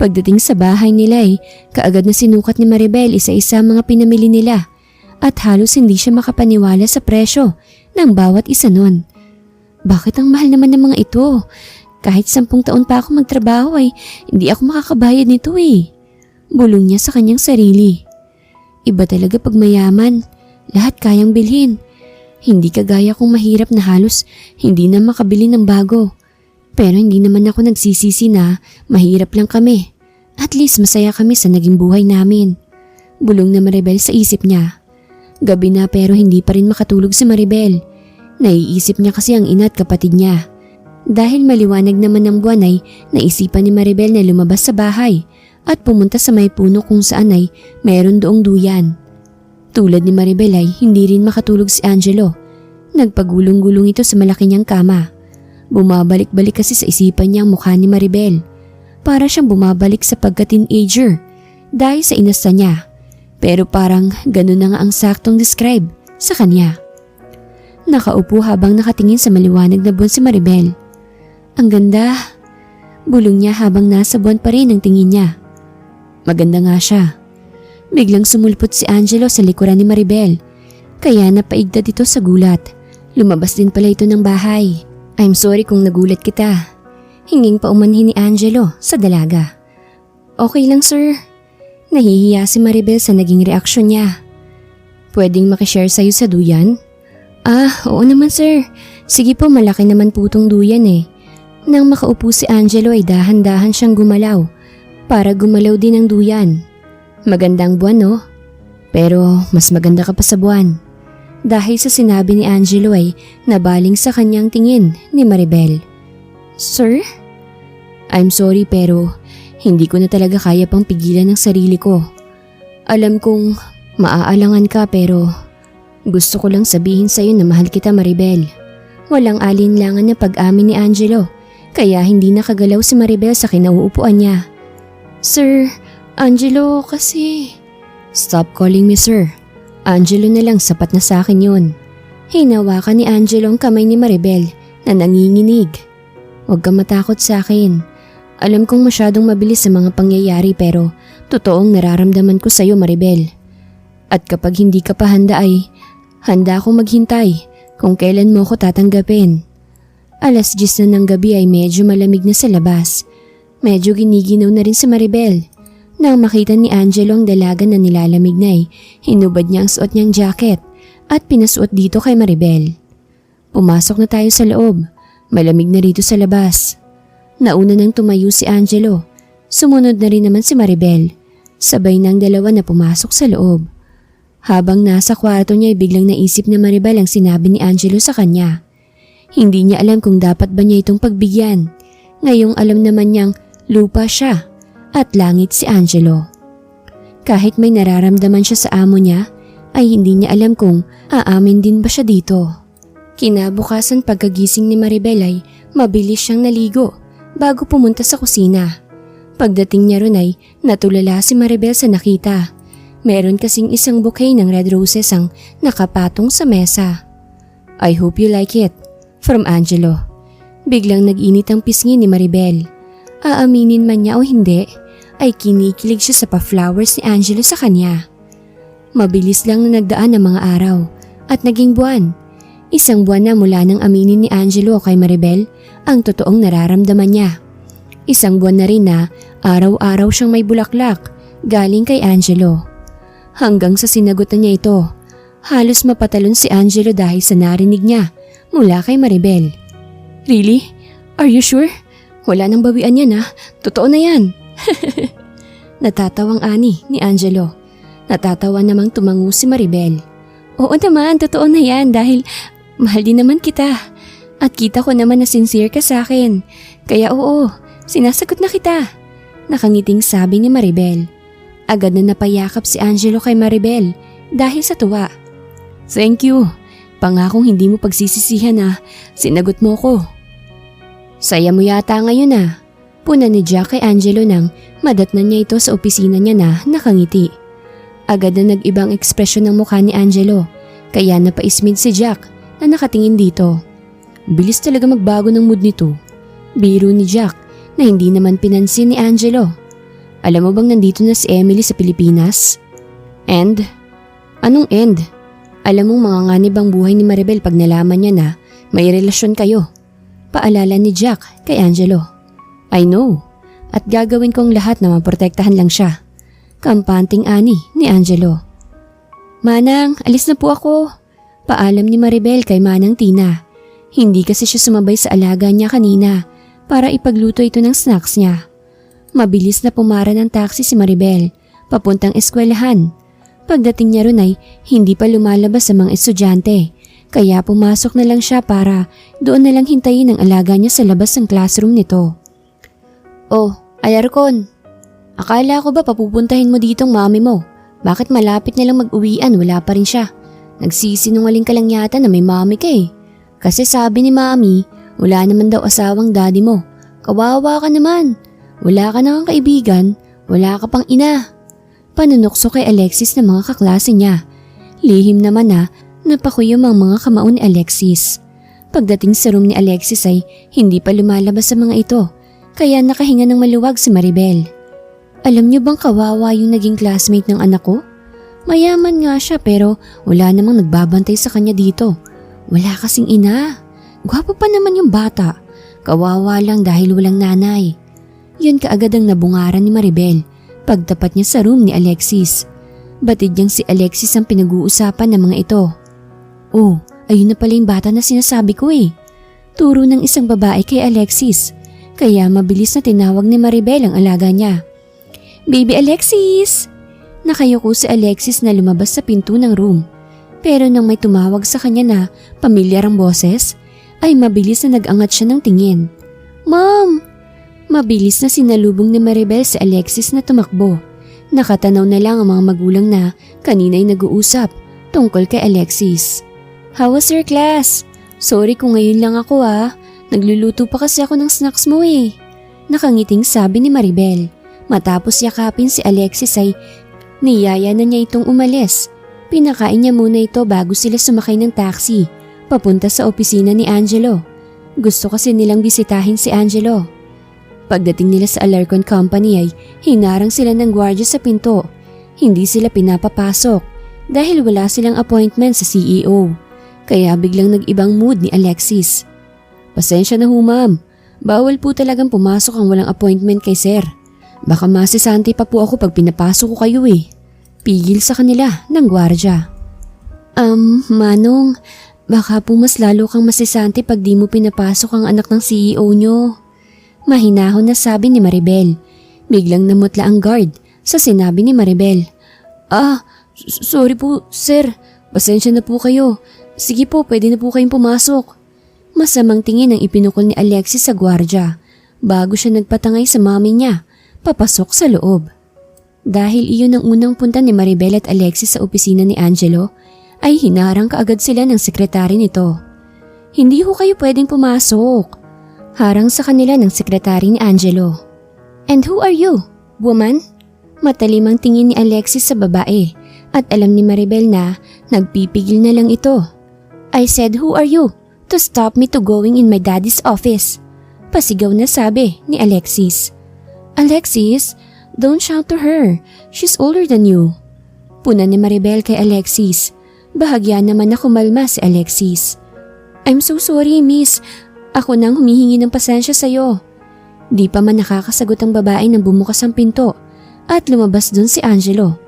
Pagdating sa bahay nila ay kaagad na sinukat ni Maribel isa-isa mga pinamili nila at halos hindi siya makapaniwala sa presyo ng bawat isa nun. Bakit ang mahal naman ng mga ito? Kahit 10 taon pa ako magtrabaho ay hindi ako makakabayad nito eh. Bulong niya sa kanyang sarili. Iba talaga pag mayaman, lahat kayang bilhin. Hindi kagaya kong mahirap na halos hindi na makabili ng bago. Pero hindi naman ako nagsisisi na mahirap lang kami. At least masaya kami sa naging buhay namin. Bulong na Maribel sa isip niya. Gabi na pero hindi pa rin makatulog si Maribel. Naiisip niya kasi ang ina at kapatid niya. Dahil maliwanag naman ng buwan ay naisipan ni Maribel na lumabas sa bahay at pumunta sa may puno kung saan ay mayroon doong duyan. Tulad ni Maribel ay hindi rin makatulog si Angelo. Nagpagulong-gulong ito sa malaki niyang kama. Bumabalik-balik kasi sa isipan niya ang mukha ni Maribel. Para siyang bumabalik sa pagka-teenager dahil sa inasta niya. Pero parang ganun na nga ang saktong describe sa kanya. Nakaupo habang nakatingin sa maliwanag na buwan si Maribel. Ang ganda. Bulong niya habang nasa buwan pa rin ang tingin niya. Maganda nga siya. Biglang sumulpot si Angelo sa likuran ni Maribel. Kaya napaigdad ito sa gulat. Lumabas din pala ito ng bahay. I'm sorry kung nagulat kita. Hinging paumanhin ni Angelo sa dalaga. Okay lang sir. Nahihiya si Maribel sa naging reaksyon niya. Pwedeng makishare sa'yo sa duyan? Oo naman sir. Sige po, malaki naman po tong duyan eh. Nang makaupo si Angelo ay dahan-dahan siyang gumalaw para gumalaw din ang duyan. Magandang buwan no? Pero mas maganda ka pa sa buwan. Dahil sa sinabi ni Angelo ay nabaling sa kanyang tingin ni Maribel. Sir? I'm sorry pero hindi ko na talaga kaya pang pigilan ang sarili ko. Alam kong maaalangan ka pero gusto ko lang sabihin sa'yo na mahal kita Maribel. Walang alinlangan na pag-amin ni Angelo kaya hindi nakagalaw si Maribel sa kinauupuan niya. Sir, Angelo kasi… Stop calling me sir. Angelo na lang, sapat na sa akin yun. Hinawakan ni Angelo ang kamay ni Maribel na nanginginig. Huwag ka matakot sa akin. Alam kong masyadong mabilis sa mga pangyayari pero totoong nararamdaman ko sa'yo Maribel. At kapag hindi ka pa handa ay handa akong maghintay kung kailan mo ko tatanggapin. 10:00 na ng gabi ay medyo malamig na sa labas. Medyo giniginaw na rin si Maribel. Nang makita ni Angelo ang dalaga na nilalamig na ay hinubad niya ang suot niyang jacket at pinasuot dito kay Maribel. Pumasok na tayo sa loob. Malamig na rito sa labas. Nauna nang tumayo si Angelo. Sumunod na rin naman si Maribel. Sabay ng dalawa na pumasok sa loob. Habang nasa kwarto niya ay biglang naisip na Maribel ang sinabi ni Angelo sa kanya. Hindi niya alam kung dapat ba niya itong pagbigyan. Ngayong alam naman niyang lupa siya at langit si Angelo. Kahit may nararamdaman siya sa amo niya, ay hindi niya alam kung aamin din ba siya dito. Kinabukasan pagkagising ni Maribel ay mabilis siyang naligo bago pumunta sa kusina. Pagdating niya ron ay natulala si Maribel sa nakita. Meron kasing isang bouquet ng red roses ang nakapatong sa mesa. I hope you like it. From Angelo. Biglang nag-init ang pisngi ni Maribel. Aaminin man niya o hindi, ay kinikilig siya sa pa-flowers ni Angelo sa kanya. Mabilis lang na nagdaan ang mga araw at naging buwan. 1 buwan na mula nang aminin ni Angelo kay Maribel ang totoong nararamdaman niya. 1 buwan na rin na araw-araw siyang may bulaklak galing kay Angelo. Hanggang sa sinagutan niya ito, halos mapatalon si Angelo dahil sa narinig niya mula kay Maribel. Really? Are you sure? Wala nang bawian yan ha. Totoo na yan. Natatawang ani ni Angelo. Natatawa namang tumango si Maribel. Oo naman, totoo na yan dahil mahal din naman kita. At kita ko naman na sincere ka sa akin. Kaya oo, sinasagot na kita. Nakangiting sabi ni Maribel. Agad na napayakap si Angelo kay Maribel dahil sa tuwa. Thank you. Pangakong hindi mo pagsisisihan na sinagot mo ko. Saya mo yata ngayon ah. Puna ni Jack kay Angelo nang madatnan niya ito sa opisina niya na nakangiti. Agad na nag-ibang ekspresyon ng mukha ni Angelo, kaya napaismid si Jack na nakatingin dito. Bilis talaga magbago ng mood nito. Biro ni Jack na hindi naman pinansin ni Angelo. Alam mo bang nandito na si Emily sa Pilipinas? And? Anong end? Alam mong mga nganib ang buhay ni Maribel pag nalaman niya na may relasyon kayo. Paalala ni Jack kay Angelo. I know. At gagawin kong lahat na maprotektahan lang siya. Kampanting ani ni Angelo. Manang, alis na po ako. Paalam ni Maribel kay Manang Tina. Hindi kasi siya sumabay sa alaga niya kanina para ipagluto ito ng snacks niya. Mabilis na pumara ng taxi si Maribel papuntang eskwelahan. Pagdating niya ron ay hindi pa lumalabas sa mga estudyante, kaya pumasok na lang siya para doon na lang hintayin ang alaga niya sa labas ng classroom nito. Oh, Alarcon, akala ko ba papupuntahin mo ditong mami mo? Bakit malapit na lang mag-uwian, wala pa rin siya? Nagsisinungaling ka lang yata na may mami ka eh. Kasi sabi ni mami, wala naman daw asawang daddy mo. Kawawa ka naman. Wala ka nang kaibigan, wala ka pang ina. Panunokso kay Alexis ng mga kaklase niya. Lihim naman na napakuyom ang mga kamao ni Alexis. Pagdating sa room ni Alexis ay hindi pa lumalabas sa mga ito, kaya nakahinga ng maluwag si Maribel. Alam niyo bang kawawa yung naging classmate ng anak ko? Mayaman nga siya pero wala namang nagbabantay sa kanya dito. Wala kasing ina. Gwapo pa naman yung bata. Kawawa lang dahil walang nanay. Yun kaagad ang nabungaran ni Maribel pagtapat niya sa room ni Alexis. Batid niyang si Alexis ang pinag-uusapan ng mga ito. Oh, ayun na pala yung bata na sinasabi ko eh. Turo ng isang babae kay Alexis, kaya mabilis na tinawag ni Maribel ang alaga niya. Baby Alexis! Nakayuko si Alexis na lumabas sa pinto ng room. Pero nang may tumawag sa kanya na pamilyar ang boses, ay mabilis na nag-angat siya ng tingin. Mom! Mabilis na sinalubong ni Maribel si Alexis na tumakbo. Nakatanaw na lang ang mga magulang na kanina'y nag-uusap tungkol kay Alexis. How was your class? Sorry kung ngayon lang ako ah. Nagluluto pa kasi ako ng snacks mo eh. Nakangiting sabi ni Maribel. Matapos yakapin si Alexis ay niyaya na niya itong umalis. Pinakain niya muna ito bago sila sumakay ng taxi papunta sa opisina ni Angelo. Gusto kasi nilang bisitahin si Angelo. Pagdating nila sa Alarcon Company ay hinarang sila ng gwardiya sa pinto. Hindi sila pinapapasok dahil wala silang appointment sa CEO. Kaya biglang nag-ibang mood ni Alexis. Pasensya na ho ma'am, bawal po talagang pumasok ang walang appointment kay sir. Baka masisante pa po ako pag pinapasok ko kayo eh. Pigil sa kanila ng gwardiya. Manong, baka po mas lalo kang masisante pag di mo pinapasok ang anak ng CEO nyo. Mahinahon na sabi ni Maribel. Biglang namutla ang guard sa sinabi ni Maribel. Sorry po sir, pasensya na po kayo. Sige po, pwede na po kayong pumasok. Masamang tingin ang ipinukol ni Alexis sa gwardiya bago siya nagpatangay sa mami niya papasok sa loob. Dahil iyon ang unang punta ni Maribel at Alexis sa opisina ni Angelo, ay hinarang kaagad sila ng sekretary nito. Hindi ho kayo pwedeng pumasok. Harang sa kanila ng sekretary ni Angelo. And who are you, woman? Matalim ang tingin ni Alexis sa babae at alam ni Maribel na nagpipigil na lang ito. I said who are you to stop me to going in my daddy's office? Pasigaw na sabi ni Alexis. Alexis, don't shout to her. She's older than you. Puna ni Maribel kay Alexis. Bahagya naman na kumalma si Alexis. I'm so sorry, miss. Ako nang humihingi ng pasensya sa'yo. Di pa man nakakasagot ang babae nang bumukas ang pinto at lumabas dun si Angelo.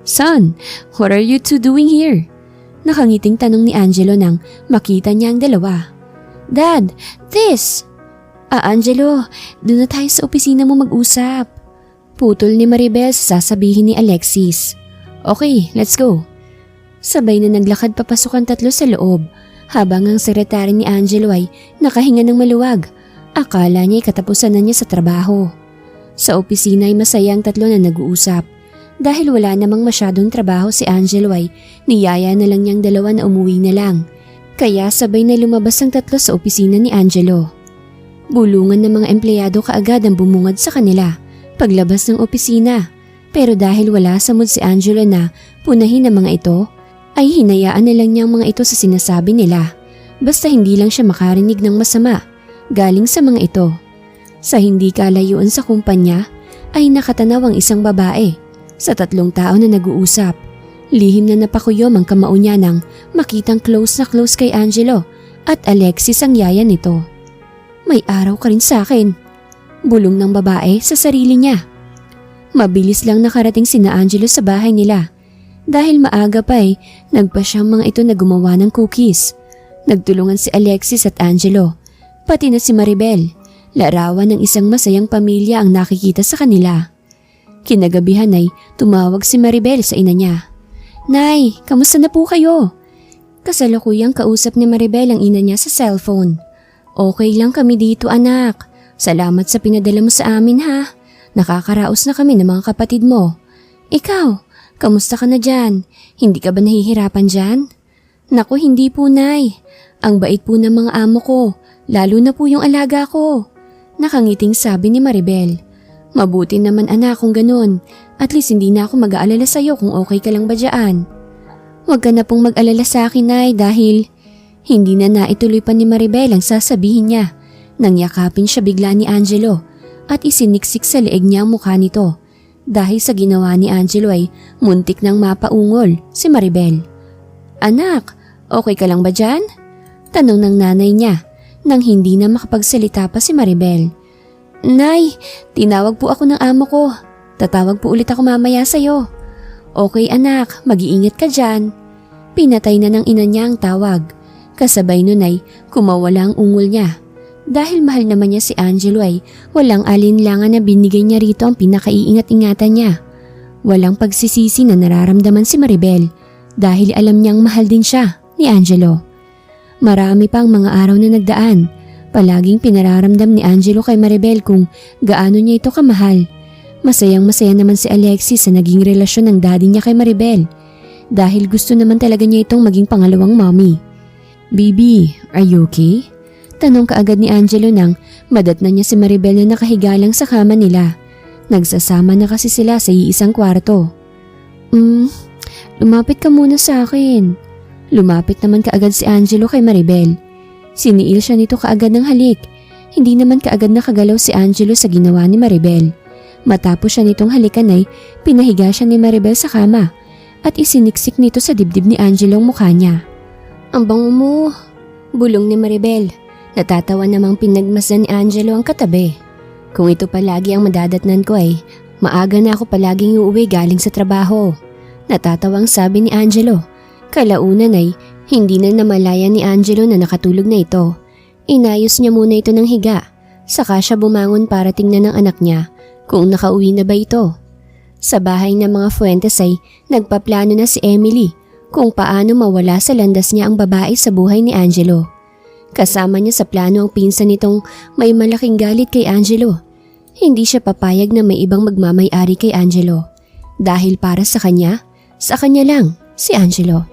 Son, what are you two doing here? Nakangiting tanong ni Angelo nang makita niya ang dalawa. Dad, this! Angelo, doon na tayo sa opisina mo mag-usap. Putol ni Maribel sa sasabihin ni Alexis. Okay, let's go. Sabay na naglakad papasok ang tatlo sa loob. Habang ang sekretary ni Angelo ay nakahinga ng maluwag, akala niya ay katapusan na niya sa trabaho. Sa opisina ay masaya ang tatlo na nag-uusap. Dahil wala namang masyadong trabaho si Angelo ay niyaya na lang niyang dalawa na umuwi na lang. Kaya sabay na lumabas ang tatlo sa opisina ni Angelo. Bulungan ng mga empleyado kaagad ang bumungad sa kanila paglabas ng opisina. Pero dahil wala sa mood si Angelo na punahin ng mga ito, ay hinayaan na lang niyang mga ito sa sinasabi nila. Basta hindi lang siya makarinig ng masama galing sa mga ito. Sa hindi kalayuan sa kumpanya ay nakatanaw ang isang babae sa 3 tao na nag-uusap. Lihim na napakuyom ang kamao niya nang makitang close na close kay Angelo at Alexis ang yaya nito. May araw ka rin sa akin, bulong ng babae sa sarili niya. Mabilis lang nakarating sina Angelo sa bahay nila. Dahil maaga pa nagpa siyang mga ito na gumawa ng cookies. Nagtulungan si Alexis at Angelo, pati na si Maribel. Larawan ng isang masayang pamilya ang nakikita sa kanila. Kinagabihan ay tumawag si Maribel sa ina niya. Nay, kamusta na po kayo? Kasalukuyang kausap ni Maribel ang ina niya sa cellphone. Okay lang kami dito anak. Salamat sa pinadala mo sa amin ha. Nakakaraos na kami ng mga kapatid mo. Ikaw, kamusta ka na dyan? Hindi ka ba nahihirapan dyan? Naku, hindi po nay. Ang bait po ng mga amo ko, lalo na po yung alaga ko. Nakangiting sabi ni Maribel. Mabuti naman anak kung ganun. At least hindi na ako mag-aalala sa'yo kung okay ka lang ba dyan. Huwag ka na pong mag-alala sa akin nay dahil hindi na naituloy pa ni Maribel ang sasabihin niya. Nang yakapin siya bigla ni Angelo at isiniksik sa leeg niya ang mukha nito. Dahil sa ginawa ni Angelo ay muntik nang mapaungol si Maribel. Anak, okay ka lang ba dyan? Tanong ng nanay niya nang hindi na makapagsalita pa si Maribel. Nay, tinawag po ako ng amo ko. Tatawag po ulit ako mamaya sa'yo. Okay anak, mag-iingat ka dyan. Pinatay na ng ina niya ang tawag. Kasabay nun ay kumawala ang ungol niya. Dahil mahal naman niya si Angelo ay walang alinlangan na binigay niya rito ang pinakaiingat-ingatan niya. Walang pagsisisi na nararamdaman si Maribel dahil alam niyang mahal din siya ni Angelo. Marami pang mga araw na nagdaan. Palaging pinararamdam ni Angelo kay Maribel kung gaano niya ito kamahal. Masayang-masaya naman si Alexis sa naging relasyon ng daddy niya kay Maribel dahil gusto naman talaga niya itong maging pangalawang mommy. Baby, are you okay? Tanong kaagad ni Angelo nang madatnan niya si Maribel na nakahiga lang sa kama nila. Nagsasama na kasi sila sa iisang kwarto. Lumapit ka muna sa akin. Lumapit naman kaagad si Angelo kay Maribel. Siniil siya nito kaagad ng halik. Hindi naman kaagad nakagalaw si Angelo sa ginawa ni Maribel. Matapos siya nitong halikan ay pinahiga siya ni Maribel sa kama at isiniksik nito sa dibdib ni Angelo ang mukha niya. Ang bango mo, bulong ni Maribel. Natatawa namang pinagmasdan ni Angelo ang katabi. Kung ito palagi ang madadatnan ko ay maaga na ako palaging uuwi galing sa trabaho. Natatawang sabi ni Angelo. Kalaunan ay hindi na namalaya ni Angelo na nakatulog na ito. Inayos niya muna ito ng higa. Saka siya bumangon para tingnan ng anak niya kung nakauwi na ba ito. Sa bahay ng mga Fuentes ay nagpaplano na si Emily kung paano mawala sa landas niya ang babae sa buhay ni Angelo. Kasama niya sa plano ang pinsan nitong may malaking galit kay Angelo. Hindi siya papayag na may ibang magmamay-ari kay Angelo. Dahil para sa kanya lang si Angelo.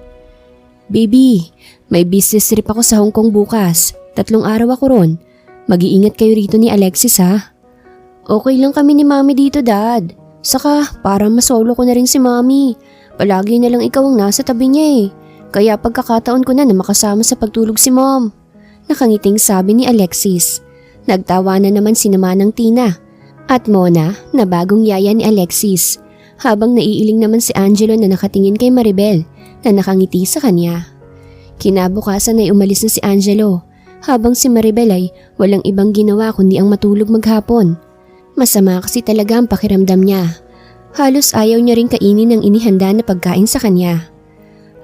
Baby, may business trip ako sa Hong Kong bukas. 3 araw ako ron. Mag-iingat kayo rito ni Alexis ha. Okay lang kami ni Mami dito dad. Saka parang masolo ko na rin si Mami. Palagi na lang ikaw ang nasa tabi niya Kaya pagkakataon ko na makasama sa pagtulog si Mom. Nakangiting sabi ni Alexis. Nagtawa na naman si Manang Tina at Mona na bagong yaya ni Alexis. Habang naiiling naman si Angelo na nakatingin kay Maribel na nakangiti sa kanya. Kinabukasan ay umalis na si Angelo habang si Maribel ay walang ibang ginawa kundi ang matulog maghapon. Masama kasi talaga ang pakiramdam niya. Halos ayaw niya ring kainin ang inihanda na pagkain sa kanya.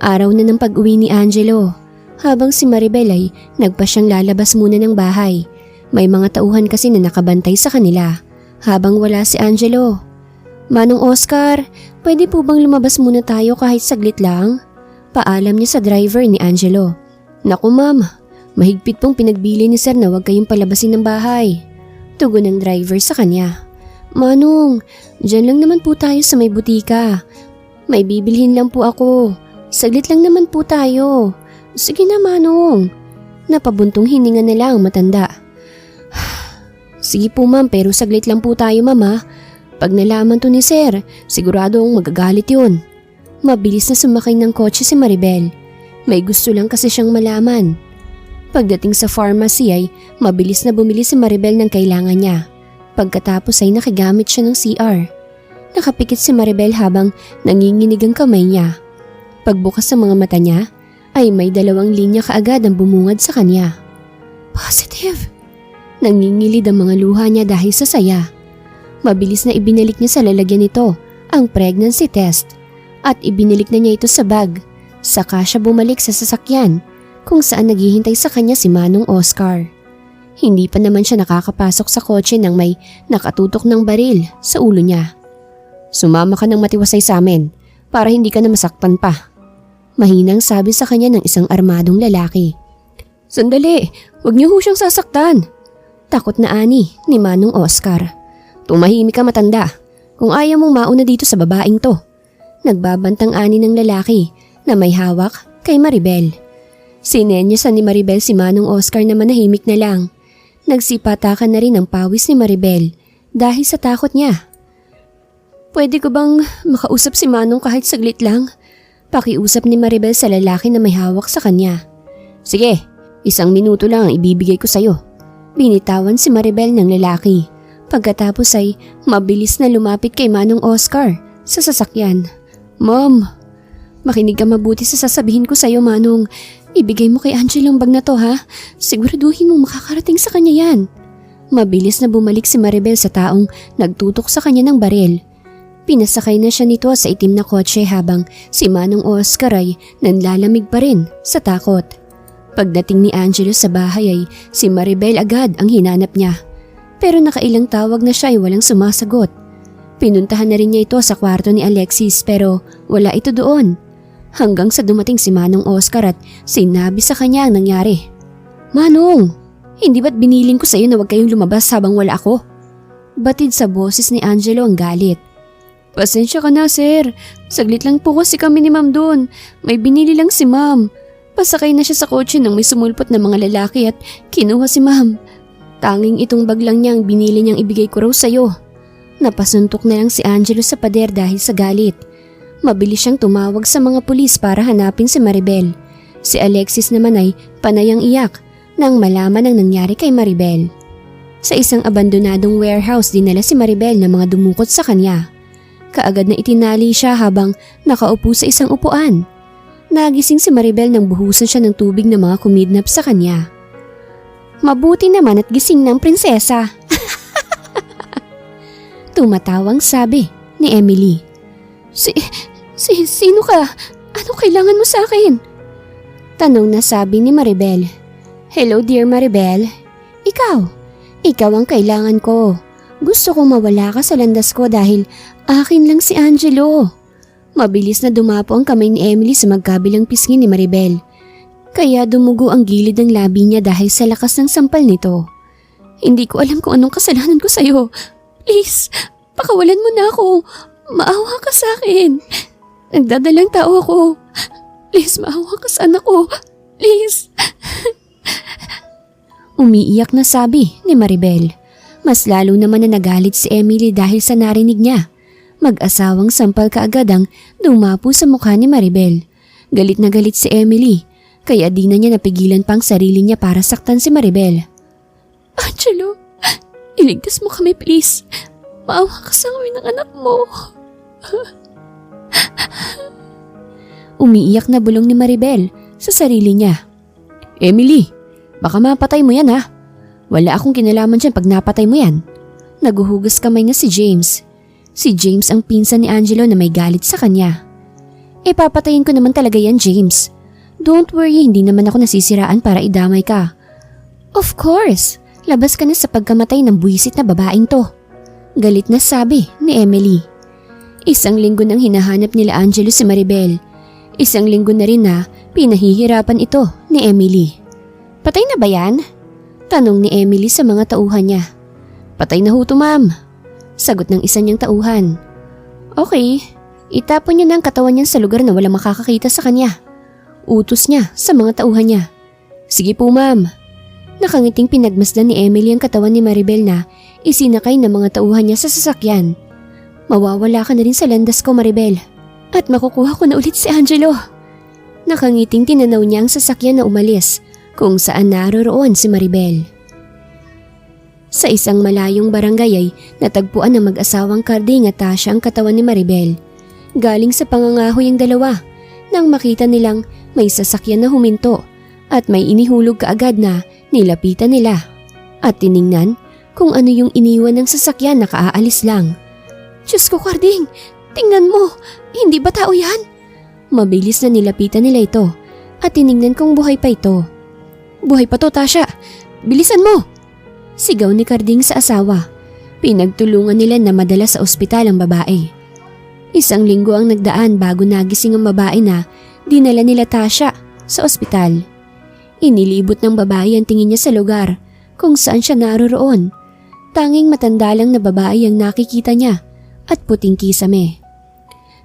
Araw na ng pag-uwi ni Angelo habang si Maribel ay nagpa siyang lalabas muna ng bahay. May mga tauhan kasi na nakabantay sa kanila habang wala si Angelo. Manong Oscar, pwede po bang lumabas muna tayo kahit saglit lang? Paalam niya sa driver ni Angelo. Naku ma'am, mahigpit pong pinagbili ni sir na huwag kayong palabasin ng bahay. Tugon ng driver sa kanya. Manong, dyan lang naman po tayo sa may butika. May bibilhin lang po ako. Saglit lang naman po tayo. Sige na Manong. Napabuntong hininga na lang matanda. Sige po ma'am pero saglit lang po tayo mama. Pag nalaman to ni sir, siguradong magagalit yun. Mabilis na sumakay ng kotse si Maribel. May gusto lang kasi siyang malaman. Pagdating sa pharmacy ay mabilis na bumili si Maribel ng kailangan niya. Pagkatapos ay nakigamit siya ng CR. Nakapikit si Maribel habang nanginginig ang kamay niya. Pagbukas ng mga mata niya ay may 2 linya kaagad ang bumungad sa kanya. Positive! Nangingilid ang mga luha niya dahil sa saya. Mabilis na ibinalik niya sa lalagyan nito ang pregnancy test at ibinalik na niya ito sa bag. Saka siya bumalik sa sasakyan kung saan naghihintay sa kanya si Manong Oscar. Hindi pa naman siya nakakapasok sa kotse nang may nakatutok ng baril sa ulo niya. Sumama ka ng matiwasay sa amin para hindi ka na masaktan pa. Mahinang sabi sa kanya ng isang armadong lalaki. Sandali, huwag niyo ho siyang sasaktan. Takot na ani ni Manong Oscar. Tumahimik ka matanda kung ayaw mong mauna dito sa babaeng to. Nagbabantang ani ng lalaki na may hawak kay Maribel. Sinenyasan ni Maribel si Manong Oscar na manahimik na lang. Nagsipatakan na rin ang pawis ni Maribel dahil sa takot niya. Pwede ko bang makausap si Manong kahit saglit lang? Pakiusap ni Maribel sa lalaki na may hawak sa kanya. Sige, 1 minuto lang ang ibibigay ko sa'yo. Binitawan si Maribel ng lalaki. Pagkatapos ay mabilis na lumapit kay Manong Oscar sa sasakyan. Mom, makinig ka mabuti sa sasabihin ko sa'yo, Manong. Ibigay mo kay Angelo ang bag na to, ha? Siguraduhin mo makakarating sa kanya yan. Mabilis na bumalik si Maribel sa taong nagtutok sa kanya ng baril. Pinasakay na siya nito sa itim na kotse habang si Manong Oscar ay nanlalamig pa rin sa takot. Pagdating ni Angelo sa bahay ay si Maribel agad ang hinanap niya. Pero nakailang tawag na siya ay walang sumasagot. Pinuntahan na rin niya ito sa kwarto ni Alexis pero wala ito doon. Hanggang sa dumating si Manong Oscar at sinabi sa kanya ang nangyari. Manong, hindi ba't biniling ko sa iyo na huwag kayong lumabas habang wala ako? Batid sa boses ni Angelo ang galit. Pasensya ka na, sir. Saglit lang po kasi kami ni ma'am doon. May binili lang si ma'am. Pasakay na siya sa kotse nang may sumulpot na mga lalaki at kinuha si ma'am. Tanging itong bag lang niya ang binili niyang ibigay ko raw sa'yo. Napasuntok na lang si Angelo sa pader dahil sa galit. Mabilis siyang tumawag sa mga pulis para hanapin si Maribel. Si Alexis naman ay panayang iyak nang malaman ang nangyari kay Maribel. Sa isang abandonadong warehouse dinala si Maribel na mga dumukot sa kanya. Kaagad na itinali siya habang nakaupo sa isang upuan. Nagising si Maribel nang buhusan siya ng tubig ng mga kumidnap sa kanya. Mabuti naman at gising ng prinsesa. Tumatawang sabi ni Emily. Sino ka? Ano kailangan mo sa akin? Tanong na sabi ni Maribel. Hello dear Maribel. Ikaw ang kailangan ko. Gusto kong mawala ka sa landas ko dahil akin lang si Angelo. Mabilis na dumapo ang kamay ni Emily sa magkabilang pisngi ni Maribel. Kaya dumugo ang gilid ng labi niya dahil sa lakas ng sampal nito. Hindi ko alam kung anong kasalanan ko sa'yo. Please, pakawalan mo na ako. Maawa ka sa akin. Nagdadalang tao ako. Please, maawa ka sa anak ko. Please. Umiiyak na sabi ni Maribel. Mas lalo naman na nagalit si Emily dahil sa narinig niya. Mag-asawang sampal kaagad ang dumapo sa mukha ni Maribel. Galit na galit si Emily, kaya di na niya napigilan pang sarili niya para saktan si Maribel. Angelo, iligtas mo kami please. Maawa ka sa amin ng anak mo. Umiiyak na bulong ni Maribel sa sarili niya. Emily, baka mapatay mo yan ha. Wala akong kinalaman dyan pag napatay mo yan. Naguhugas kamay na si James. Si James ang pinsan ni Angelo na may galit sa kanya. Papatayin ko naman talaga yan, James. Don't worry, hindi naman ako nasisiraan para idamay ka. Of course, labas ka na sa pagkamatay ng buwisit na babaeng to. Galit na sabi ni Emily. 1 linggo nang hinahanap nila Angelo si Maribel. 1 linggo na rin na pinahihirapan ito ni Emily. Patay na ba yan? Tanong ni Emily sa mga tauhan niya. Patay na ho to, ma'am. Sagot ng isa niyang tauhan. Okay, itapon niya na ang katawan niya sa lugar na walang makakakita sa kanya. Utos niya sa mga tauhan niya. Sige po, ma'am. Nakangiting pinagmasdan ni Emily ang katawan ni Maribel na isinakay ng mga tauhan niya sa sasakyan. Mawawala ka na rin sa landas ko, Maribel. At makukuha ko na ulit si Angelo. Nakangiting tinanaw niya ang sasakyan na umalis kung saan naroroon si Maribel. Sa isang malayong barangay ay natagpuan ng mag-asawang Carding at Tasha ang katawan ni Maribel. Galing sa pangangahoy ang dalawa nang makita nilang may sasakyan na huminto at may inihulog kaagad na nilapitan nila at tiningnan kung ano yung iniwan ng sasakyan na kaaalis lang. Diyos ko, Carding! Tingnan mo! Hindi ba tao yan? Mabilis na nilapitan nila ito at tiningnan kung buhay pa ito. Buhay pa to, Tasha! Bilisan mo! Sigaw ni Carding sa asawa. Pinagtulungan nila na madala sa ospital ang babae. Isang linggo ang nagdaan bago nagising ang babae na dinala nila Tasha sa ospital. Inilibot ng babae ang tingin niya sa lugar kung saan siya naroroon. Tanging matanda lang na babae ang nakikita niya at puting kisame.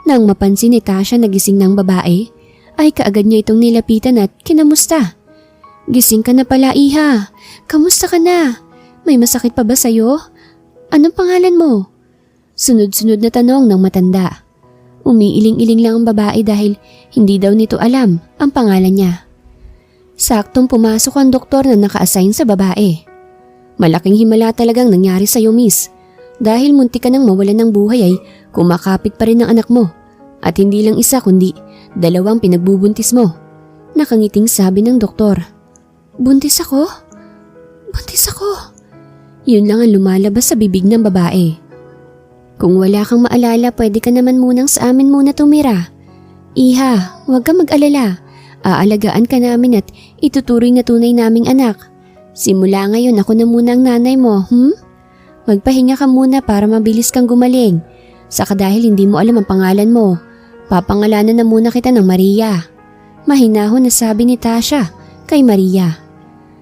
Nang mapansin ni Tasha na gising ng babae, ay kaagad niya itong nilapitan at kinamusta. Gising ka na pala, iha. Kamusta ka na? May masakit pa ba sa'yo? Anong pangalan mo? Sunod-sunod na tanong ng matanda. Umiiling-iling lang ang babae dahil hindi daw nito alam ang pangalan niya. Saktong pumasok ang doktor na naka-assign sa babae. Malaking himala talagang nangyari sa'yo, miss. Dahil muntik ka nang mawalan ng buhay ay kumakapit pa rin ang anak mo. At hindi lang isa kundi 2 pinagbubuntis mo. Nakangiting sabi ng doktor. Buntis ako? Buntis ako? Yun lang ang lumalabas sa bibig ng babae. Kung wala kang maalala, pwede ka naman munang sa amin muna tumira. Iha, huwag ka mag-alala. Aalagaan ka namin at ituturing na tunay naming anak. Simula ngayon ako na muna ang nanay mo, Magpahinga ka muna para mabilis kang gumaling. Saka dahil hindi mo alam ang pangalan mo, papangalanan na muna kita ng Maria. Mahinahon na sabi ni Tasha kay Maria.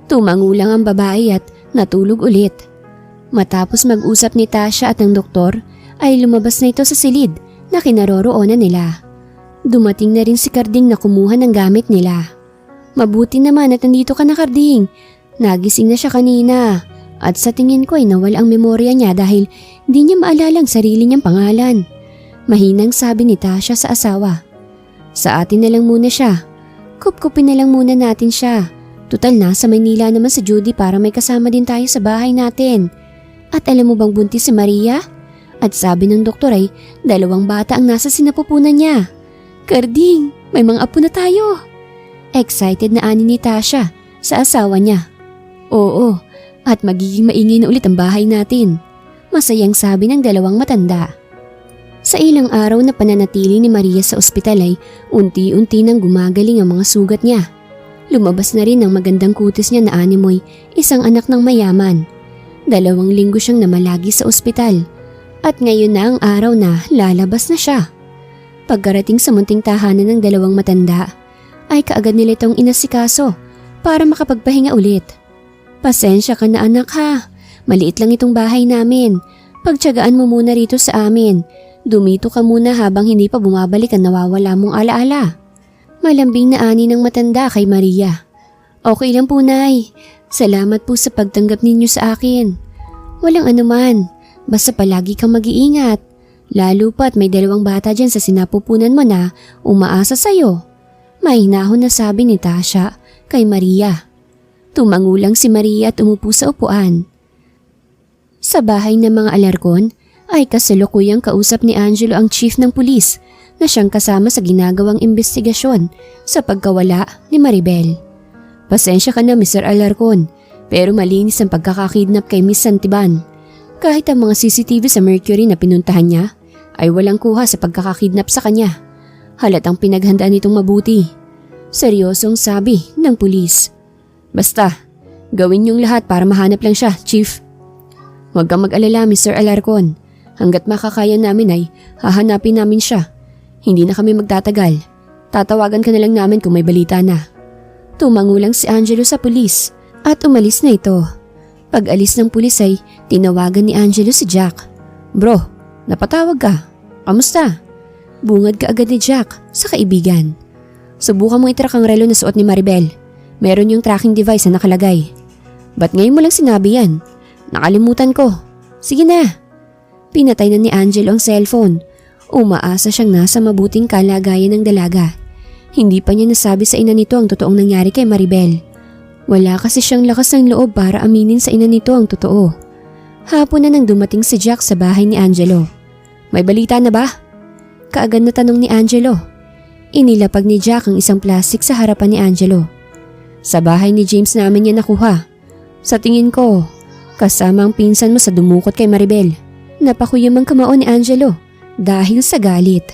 Tumangulang ang babae at natulog ulit. Matapos mag-usap ni Tasha at ng doktor, ay lumabas na ito sa silid na kinaroroonan nila. Dumating na rin si Carding na kumuha ng gamit nila. Mabuti naman at nandito ka na, Carding. Nagising na siya kanina. At sa tingin ko ay nawala ang memorya niya dahil di niya maalala ang sarili niyang pangalan. Mahinang sabi ni Tasha sa asawa. Sa atin na lang muna siya. Kupkupin na lang muna natin siya. Tutal nasa Maynila naman si Judy para may kasama din tayo sa bahay natin. At alam mo bang buntis si Maria? At sabi ng doktor ay 2 bata ang nasa sinapupunan niya. Carding, may mga apo na tayo. Excited na ani ni Tasha sa asawa niya. Oo. At magiging maingay na ulit ang bahay natin. Masayang sabi ng 2 matanda. Sa ilang araw na pananatili ni Maria sa ospital ay unti-unti nang gumagaling ang mga sugat niya. Lumabas na rin ang magandang kutis niya na animoy, isang anak ng mayaman. 2 linggo siyang namalagi sa ospital. At ngayon na ang araw na lalabas na siya. Pagkarating sa munting tahanan ng 2 matanda, ay kaagad nila itong inasikaso para makapagpahinga ulit. Pasensya ka na, anak, ha. Maliit lang itong bahay namin. Pagtiyagaan mo muna rito sa amin. Dumito ka muna habang hindi pa bumabalik ang nawawala mong alaala. Malambing na ani ng matanda kay Maria. Okay lang po, Nay. Salamat po sa pagtanggap ninyo sa akin. Walang anuman. Basta palagi kang mag-iingat. Lalo pa't may 2 bata dyan sa sinapupunan mo na umaasa sa'yo. Mahinahon na sabi ni Tasha kay Maria. Tumangulang si Maria at umupo sa upuan. Sa bahay ng mga Alarcon ay kasalukuyang kausap ni Angelo ang chief ng pulis na siyang kasama sa ginagawang investigasyon sa pagkawala ni Maribel. Pasensya ka na, Mr. Alarcon, pero malinis ang pagkakakidnap kay Miss Santiban. Kahit ang mga CCTV sa Mercury na pinuntahan niya ay walang kuha sa pagkakakidnap sa kanya. Halatang pinaghandaan nitong mabuti. Seryosong sabi ng pulis. Basta, gawin niyong lahat para mahanap lang siya, Chief. Huwag kang mag-alala, Mr. Alarcon. Hanggat makakaya namin ay hahanapin namin siya. Hindi na kami magtatagal. Tatawagan ka na lang namin kung may balita na. Tumangulang si Angelo sa pulis at umalis na ito. Pag-alis ng pulis ay tinawagan ni Angelo si Jack. Bro, napatawag ka. Kamusta? Bungad ka agad ni Jack sa kaibigan. Subukan mo i-track ang relo na suot ni Maribel. Meron yung tracking device na nakalagay. Ba't ngayon mo lang sinabi yan? Nakalimutan ko. Sige na. Pinatay na ni Angelo ang cellphone. Umaasa siyang nasa mabuting kalagayan ng dalaga. Hindi pa niya nasabi sa ina nito ang totoong nangyari kay Maribel. Wala kasi siyang lakas ng loob para aminin sa ina nito ang totoo. Hapon na nang dumating si Jack sa bahay ni Angelo. "May balita na ba?" Kaagad na tanong ni Angelo. Inilapag ni Jack ang isang plastic sa harapan ni Angelo. "Sa bahay ni James namin yan nakuha. Sa tingin ko, kasama ang pinsan mo sa dumukot kay Maribel." Napakuyam ang kamao ni Angelo dahil sa galit.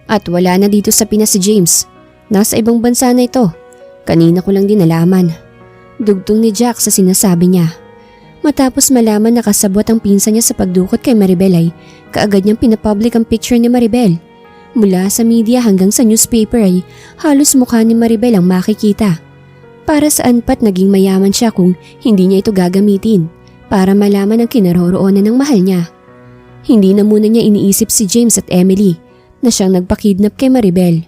"At wala na dito sa Pinas si James. Nasa ibang bansa na ito. Kanina ko lang din nalaman." Dugtong ni Jack sa sinasabi niya. Matapos malaman na kasabwat ang pinsan niya sa pagdukot kay Maribel ay kaagad niyang pinapublic ang picture ni Maribel. Mula sa media hanggang sa newspaper ay halos mukha ni Maribel ang makikita. Para saan pat naging mayaman siya kung hindi niya ito gagamitin para malaman ang kinaroroonan ng mahal niya. Hindi na muna niya iniisip si James at Emily na siyang nagpakidnap kay Maribel.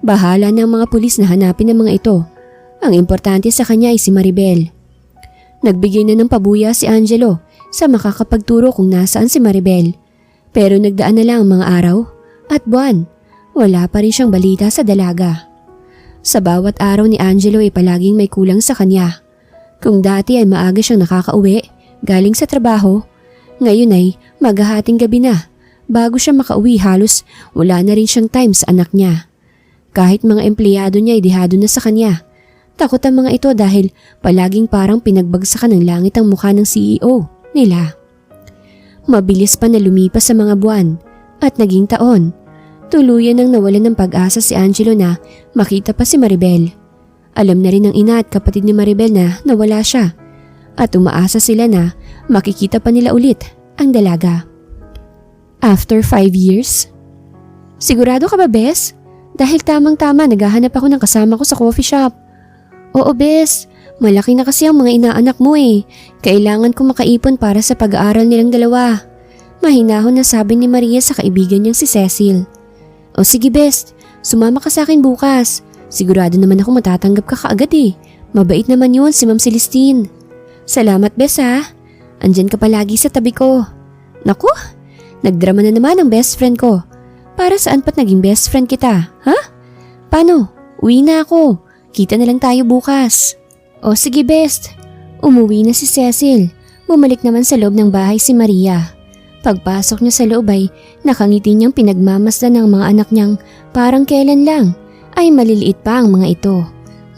Bahala na ang mga pulis na hanapin ang mga ito. Ang importante sa kanya ay si Maribel. Nagbigay na ng pabuya si Angelo sa makakapagturo kung nasaan si Maribel. Pero nagdaan na lang ang mga araw at buwan. Wala pa rin siyang balita sa dalaga. Sa bawat araw ni Angelo ay palaging may kulang sa kanya. Kung dati ay maaga siyang nakakauwi galing sa trabaho, ngayon ay maghahating gabi na. Bago siya makauwi halos wala na rin siyang time sa anak niya. Kahit mga empleyado niya ay dihado na sa kanya. Takot ang mga ito dahil palaging parang pinagbagsakan ng langit ang mukha ng CEO nila. Mabilis pa na lumipas sa mga buwan at naging taon. Tuluyan nang nawalan ng pag-asa si Angelo na makita pa si Maribel. Alam na rin ng ina at kapatid ni Maribel na nawala siya at umaasa sila na makikita pa nila ulit ang dalaga. After 5 years? "Sigurado ka ba, Bes? Dahil tamang-tama naghahanap ako ng kasama ko sa coffee shop." "Oo, Bes. Malaki na kasi ang mga inaanak mo eh. Kailangan ko makaipon para sa pag-aaral nilang dalawa." Mahinahon na sabi ni Maria sa kaibigan niyang si Cecil. "O sige, Bes. Sumama ka sa akin bukas. Sigurado naman ako matatanggap ka kaagad eh. Mabait naman yun si Ma'am Celestine." "Salamat, Bes ha. Andyan ka palagi sa tabi ko." "Naku, nagdrama na naman ang best friend ko. Para saan pat naging best friend kita, ha? Paano? Uwi na ako. Kita na lang tayo bukas." "O sige, best." Umuwi na si Cecil. Bumalik naman sa loob ng bahay si Maria. Pagpasok niya sa loob ay nakangiti niyang pinagmamasdan ng mga anak niyang parang kailan lang ay maliliit pa ang mga ito.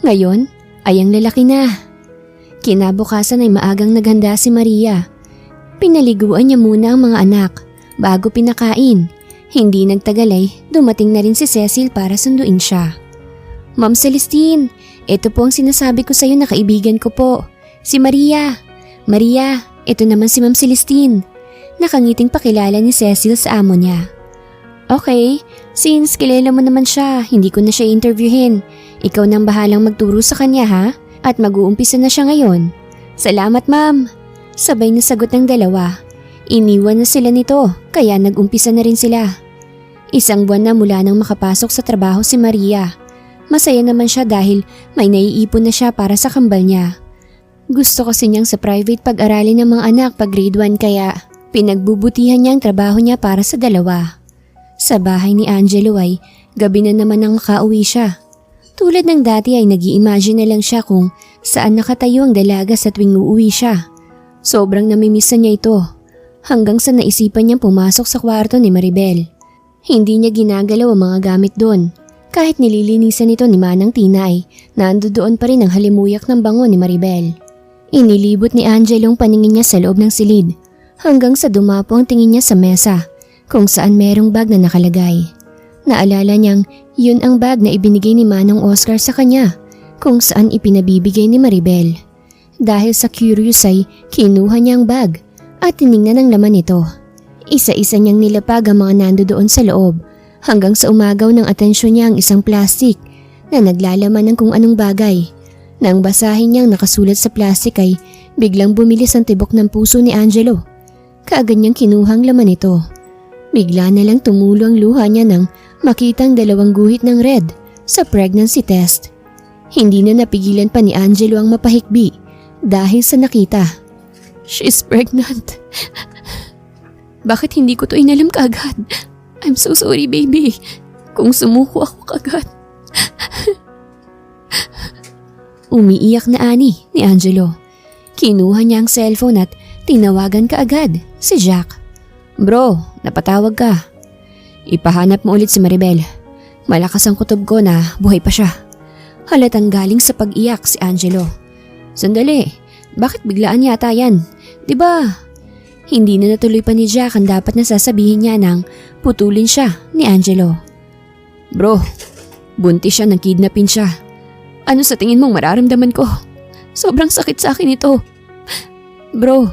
Ngayon ay ang lalaki na. Kinabukasan ay maagang naghanda si Maria. Pinaliguan niya muna ang mga anak bago pinakain. Hindi nagtagal ay dumating na rin si Cecil para sunduin siya. "Ma'am Celestine, ito po ang sinasabi ko sa iyo na kaibigan ko po. Si Maria. Maria, ito naman si Ma'am Celestine." Nakangiting pakilala ni Cecil sa amo niya. "Okay, since kilala mo naman siya, hindi ko na siya interviewin. Ikaw nang bahalang magturo sa kanya ha? At mag-uumpisa na siya ngayon." "Salamat, ma'am." Sabay na sagot ng dalawa. Iniwan na sila nito kaya nag-umpisa na rin sila. 1 buwan na mula nang makapasok sa trabaho si Maria. Masaya naman siya dahil may naiipon na siya para sa kambal niya. Gusto kasi niyang sa private pag-aralin ng mga anak pag grade 1 kaya pinagbubutihan niya ang trabaho niya para sa dalawa. Sa bahay ni Angelo ay gabi na naman nang makauwi siya. Tulad ng dati ay nag-i-imagine na lang siya kung saan nakatayo ang dalaga sa tuwing uuwi siya. Sobrang namimiss niya ito. Hanggang sa naisipan niyang pumasok sa kwarto ni Maribel. Hindi niya ginagalaw ang mga gamit doon. Kahit nililinisan ito ni Manang Tina ay nandoon pa rin ang halimuyak ng bango ni Maribel. Inilibot ni Angelo ang paningin niya sa loob ng silid hanggang sa dumapo ang tingin niya sa mesa kung saan merong bag na nakalagay. Naalala niyang yun ang bag na ibinigay ni Manong Oscar sa kanya kung saan ipinabibigay ni Maribel. Dahil sa curious ay kinuha niya ang bag at tiningnan ang laman nito. Isa-isa niyang nilapag ang mga nandoon sa loob hanggang sa umagaw ng atensyon niya ang isang plastic na naglalaman ng kung anong bagay. Nang basahin niyang nakasulat sa plastic ay biglang bumilis ang tibok ng puso ni Angelo. Kaagad niyang kinuhang laman nito. Bigla na lang tumulo ang luha niya nang makitang 2 guhit ng red sa pregnancy test. Hindi na napigilan pa ni Angelo ang mapahikbi dahil sa nakita. "She's pregnant. Bakit hindi ko to inalam kaagad? I'm so sorry, baby. Kung sumuko ako kagad. Umiiyak na ani ni Angelo. Kinuha niya ang cellphone at tinawagan kaagad si Jack. Bro, napatawag ka. Ipahanap mo ulit si Maribel. Malakas ang kutob ko na buhay pa siya. Halatang galing sa pag-iyak si Angelo. Sandali, bakit biglaan yata yan? Diba? Hindi na natuloy pa ni Jack ang dapat na sasabihin niya nang putulin siya ni Angelo. Bro, buntis siya nang kidnapin siya. Ano sa tingin mong mararamdaman ko? Sobrang sakit sa akin ito. Bro,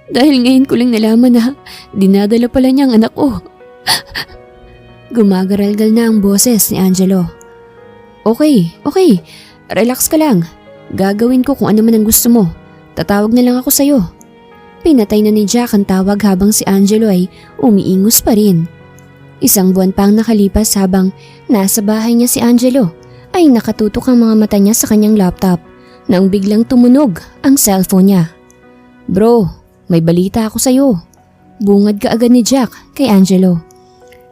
dahil ngayon ko lang nalaman na dinadala pala niya ang anak ko. Gumagaralgal na ang boses ni Angelo. Okay. Relax ka lang. Gagawin ko kung ano man ang gusto mo. Tatawag na lang ako sa'yo. Pinatay na ni Jack ang tawag habang si Angelo ay umiingos pa rin. Isang buwan pang nakalipas habang nasa bahay niya si Angelo ay nakatutok ang mga mata niya sa kanyang laptop nang biglang tumunog ang cellphone niya. Bro, may balita ako sa'yo. Bungad ka agad ni Jack kay Angelo.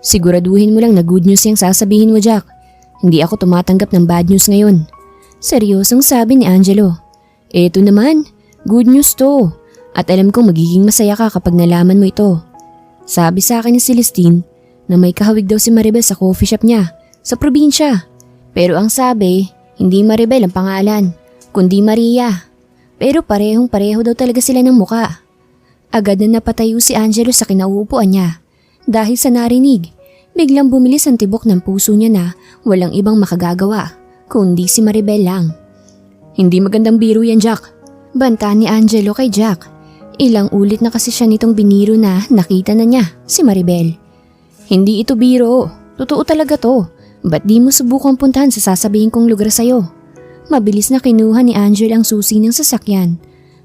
Siguraduhin mo lang na good news yung sasabihin mo, Jack. Hindi ako tumatanggap ng bad news ngayon. Seryosong sabi ni Angelo. Eto naman, good news to. At alam kong magiging masaya ka kapag nalaman mo ito. Sabi sa akin ni Celestine na may kahawig daw si Maribel sa coffee shop niya sa probinsya. Pero ang sabi, hindi Maribel ang pangalan, kundi Maria. Pero parehong-pareho daw talaga sila ng muka. Agad na napatayo si Angelo sa kinauupuan niya. Dahil sa narinig, biglang bumilis ang tibok ng puso niya na walang ibang makagagawa, kundi si Maribel lang. Hindi magandang biro yan, Jack. Banta ni Angelo kay Jack. Ilang ulit na kasi siya nitong biniro na nakita na niya si Maribel. Hindi ito biro, totoo talaga to. Ba't di mo subukang puntahan sa sasabihin kong lugar sa'yo? Mabilis na kinuha ni Angel ang susi ng sasakyan,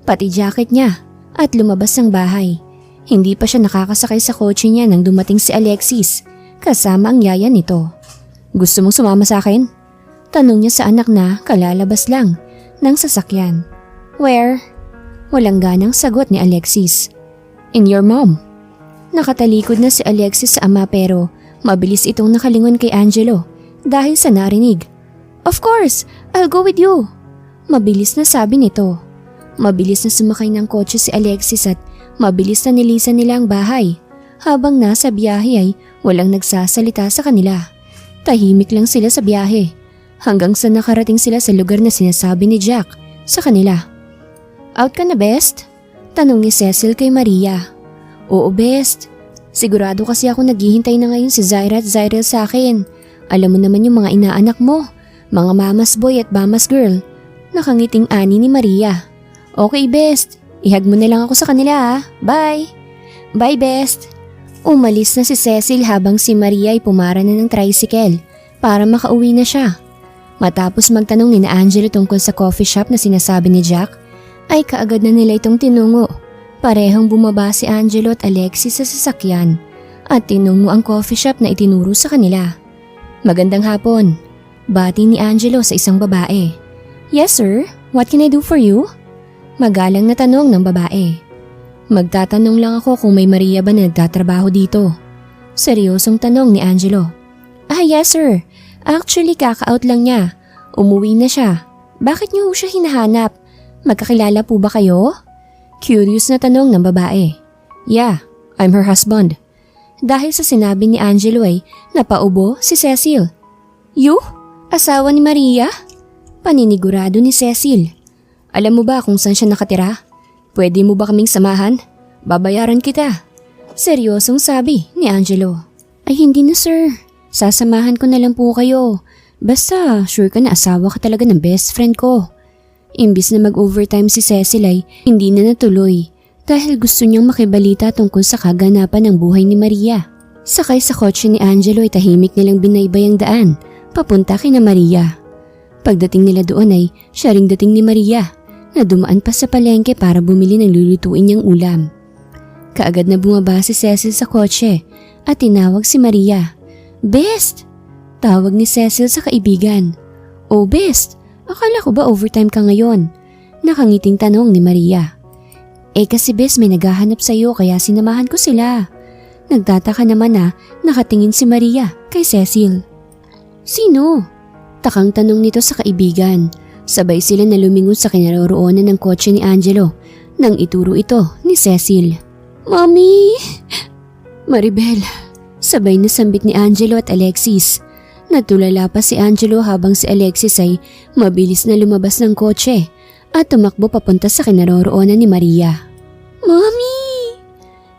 pati jacket niya at lumabas ng bahay. Hindi pa siya nakakasakay sa kotse niya nang dumating si Alexis kasama ang yaya nito. Gusto mong sumama sa akin? Tanong niya sa anak na kalalabas lang ng sasakyan. Where? Walang ganang sagot ni Alexis. In your mom. Nakatalikod na si Alexis sa ama pero mabilis itong nakalingon kay Angelo dahil sa narinig. Of course, I'll go with you. Mabilis na sabi nito. Mabilis na sumakay ng kotse si Alexis at mabilis na nilisan nila ang bahay. Habang nasa biyahe ay walang nagsasalita sa kanila. Tahimik lang sila sa biyahe hanggang sa nakarating sila sa lugar na sinasabi ni Jack sa kanila. Out ka na, Best? Tanong ni Cecil kay Maria. Oo, Best. Sigurado kasi ako naghihintay na ngayon si Zaira at Zyrel sa akin. Alam mo naman yung mga inaanak mo, mga mamas boy at mamas girl. Nakangiting ani ni Maria. Okay, Best. Ihag mo na lang ako sa kanila ha. Bye. Bye, Best. Umalis na si Cecil habang si Maria ay pumara na ng tricycle para makauwi na siya. Matapos magtanong ni Angelo tungkol sa coffee shop na sinasabi ni Jack, ay kaagad na nila itong tinungo. Parehong bumaba si Angelo at Alexis sa sasakyan at tinungo ang coffee shop na itinuro sa kanila. Magandang hapon. Bati ni Angelo sa isang babae. Yes sir, what can I do for you? Magalang na tanong ng babae. Magtatanong lang ako kung may Maria ba na nagtatrabaho dito. Seryosong tanong ni Angelo. Yes sir, actually kaka-out lang niya. Umuwi na siya. Bakit niyo siya hinahanap? Magkakilala po ba kayo? Curious na tanong ng babae. Yeah, I'm her husband. Dahil sa sinabi ni Angelo ay napaubo si Cecil. You? Asawa ni Maria? Paninigurado ni Cecil. Alam mo ba kung saan siya nakatira? Pwede mo ba kaming samahan? Babayaran kita. Seryosong sabi ni Angelo. Ay hindi na sir. Sasamahan ko na lang po kayo. Basta sure ka na asawa ka talaga ng best friend ko. Imbis na mag-overtime si Cecil ay hindi na natuloy dahil gusto niyang makibalita tungkol sa kaganapan ng buhay ni Maria. Sakay sa kotse ni Angelo ay tahimik nilang binaybay ang daan papunta kina Maria. Pagdating nila doon ay siya ring dating ni Maria na dumaan pa sa palengke para bumili ng lulutuin niyang ulam. Kaagad na bumaba si Cecil sa kotse at tinawag si Maria. Best! Tawag ni Cecil sa kaibigan. Oh Best! Akala ko ba overtime ka ngayon? Nakangiting tanong ni Maria. Kasi Bes may naghahanap sa'yo kaya sinamahan ko sila. Nagtataka naman na nakatingin si Maria kay Cecil. Sino? Takang tanong nito sa kaibigan. Sabay sila na lumingon sa kinaroroonan ng kotse ni Angelo nang ituro ito ni Cecil. Mommy! Maribel, sabay na sambit ni Angelo at Alexis. Natulala pa si Angelo habang si Alexis ay mabilis na lumabas ng kotse at tumakbo papunta sa kinaroroonan ni Maria. Mommy!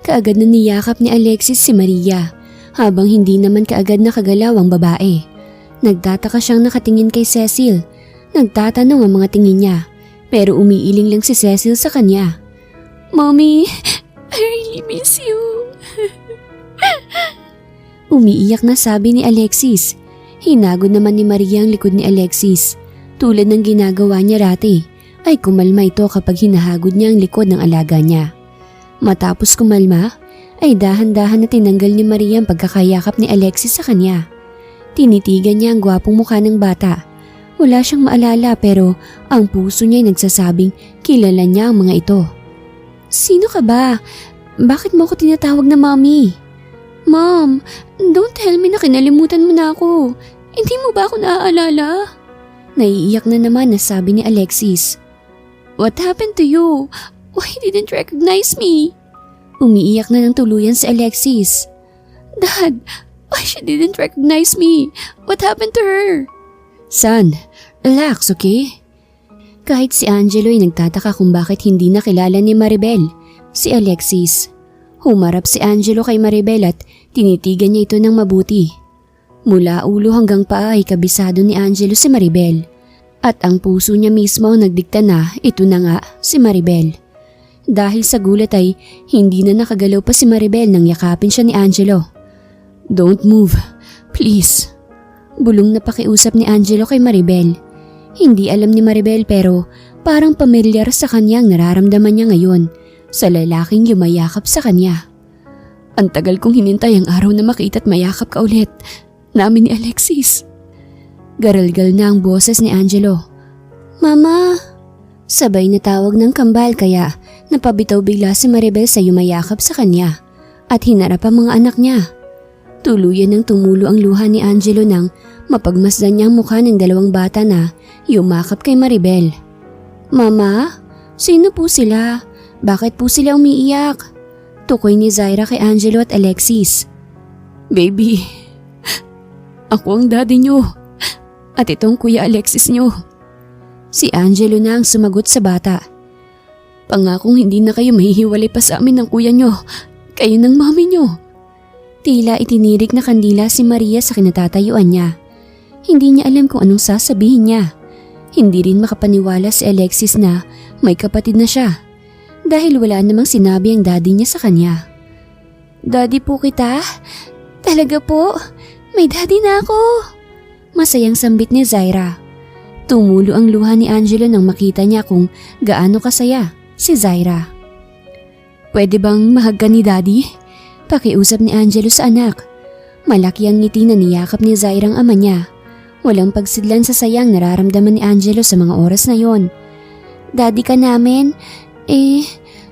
Kaagad na niyakap ni Alexis si Maria habang hindi naman kaagad nakagalaw ang babae. Nagtataka siyang nakatingin kay Cecil. Nagtatanong ang mga tingin niya pero umiiling lang si Cecil sa kanya. Mommy, I really miss you. Umiiyak na sabi ni Alexis. Hinagod naman ni Maria ang likod ni Alexis. Tulad ng ginagawa niya rati ay kumalma ito kapag hinahagod niya ang likod ng alaga niya. Matapos kumalma ay dahan-dahan na tinanggal ni Maria ang pagkakayakap ni Alexis sa kanya. Tinitigan niya ang gwapong mukha ng bata. Wala siyang maalala pero ang puso niya ay nagsasabing kilala niya ang mga ito. Sino ka ba? Bakit mo ako tinatawag na mommy? Mom, don't tell me na kinalimutan mo na ako. Hindi mo ba ako naaalala? Naiiyak na naman na sabi ni Alexis. What happened to you? Why didn't you recognize me? Umiiyak na ng tuluyan si Alexis. Dad, why she didn't recognize me? What happened to her? Son, relax, okay? Kahit si Angelo ay nagtataka kung bakit hindi nakilala ni Maribel, si Alexis. Humarap si Angelo kay Maribel at tinitigan niya ito ng mabuti. Mula ulo hanggang paa ay kabisado ni Angelo si Maribel. At ang puso niya mismo ang nagdikta na ito na nga si Maribel. Dahil sa gulat ay hindi na nakagalaw pa si Maribel nang yakapin siya ni Angelo. Don't move, please. Bulong na pakiusap ni Angelo kay Maribel. Hindi alam ni Maribel pero parang pamilyar sa kanya ang nararamdaman niya ngayon sa lalaking yumayakap sa kanya. Ang tagal kong hinintay ang araw na makita at mayakap ka ulit namin ni Alexis. Garalgal na ang boses ni Angelo. Mama! Sabay na tawag ng kambal kaya napabitaw bigla si Maribel sa yumayakap sa kanya at hinarap ang mga anak niya. Tuluyan ng tumulo ang luha ni Angelo nang mapagmasdan niya ang mukha ng dalawang bata na yumakap kay Maribel. Mama, sino po sila? Bakit po sila umiiyak? Tukoy ni Zaira kay Angelo at Alexis. Baby, ako ang daddy niyo at itong kuya Alexis niyo. Si Angelo na ang sumagot sa bata. Pangakong hindi na kayo mahihiwalay pa sa amin ng kuya niyo, kayo ng mami niyo. Tila itinirik na kandila si Maria sa kinatatayuan niya. Hindi niya alam kung anong sasabihin niya. Hindi rin makapaniwala si Alexis na may kapatid na siya. Dahil wala namang sinabi ang daddy niya sa kanya. Daddy po kita? Talaga po? May daddy na ako? Masayang sambit ni Zaira. Tumulo ang luha ni Angelo nang makita niya kung gaano kasaya si Zaira. Pwede bang mahag ka ni daddy? Pakiusap ni Angelo sa anak. Malaki ang ngiti na niyakap ni Zaira ang ama niya. Walang pagsidlan sa sayang nararamdaman ni Angelo sa mga oras na yon. Daddy ka namin?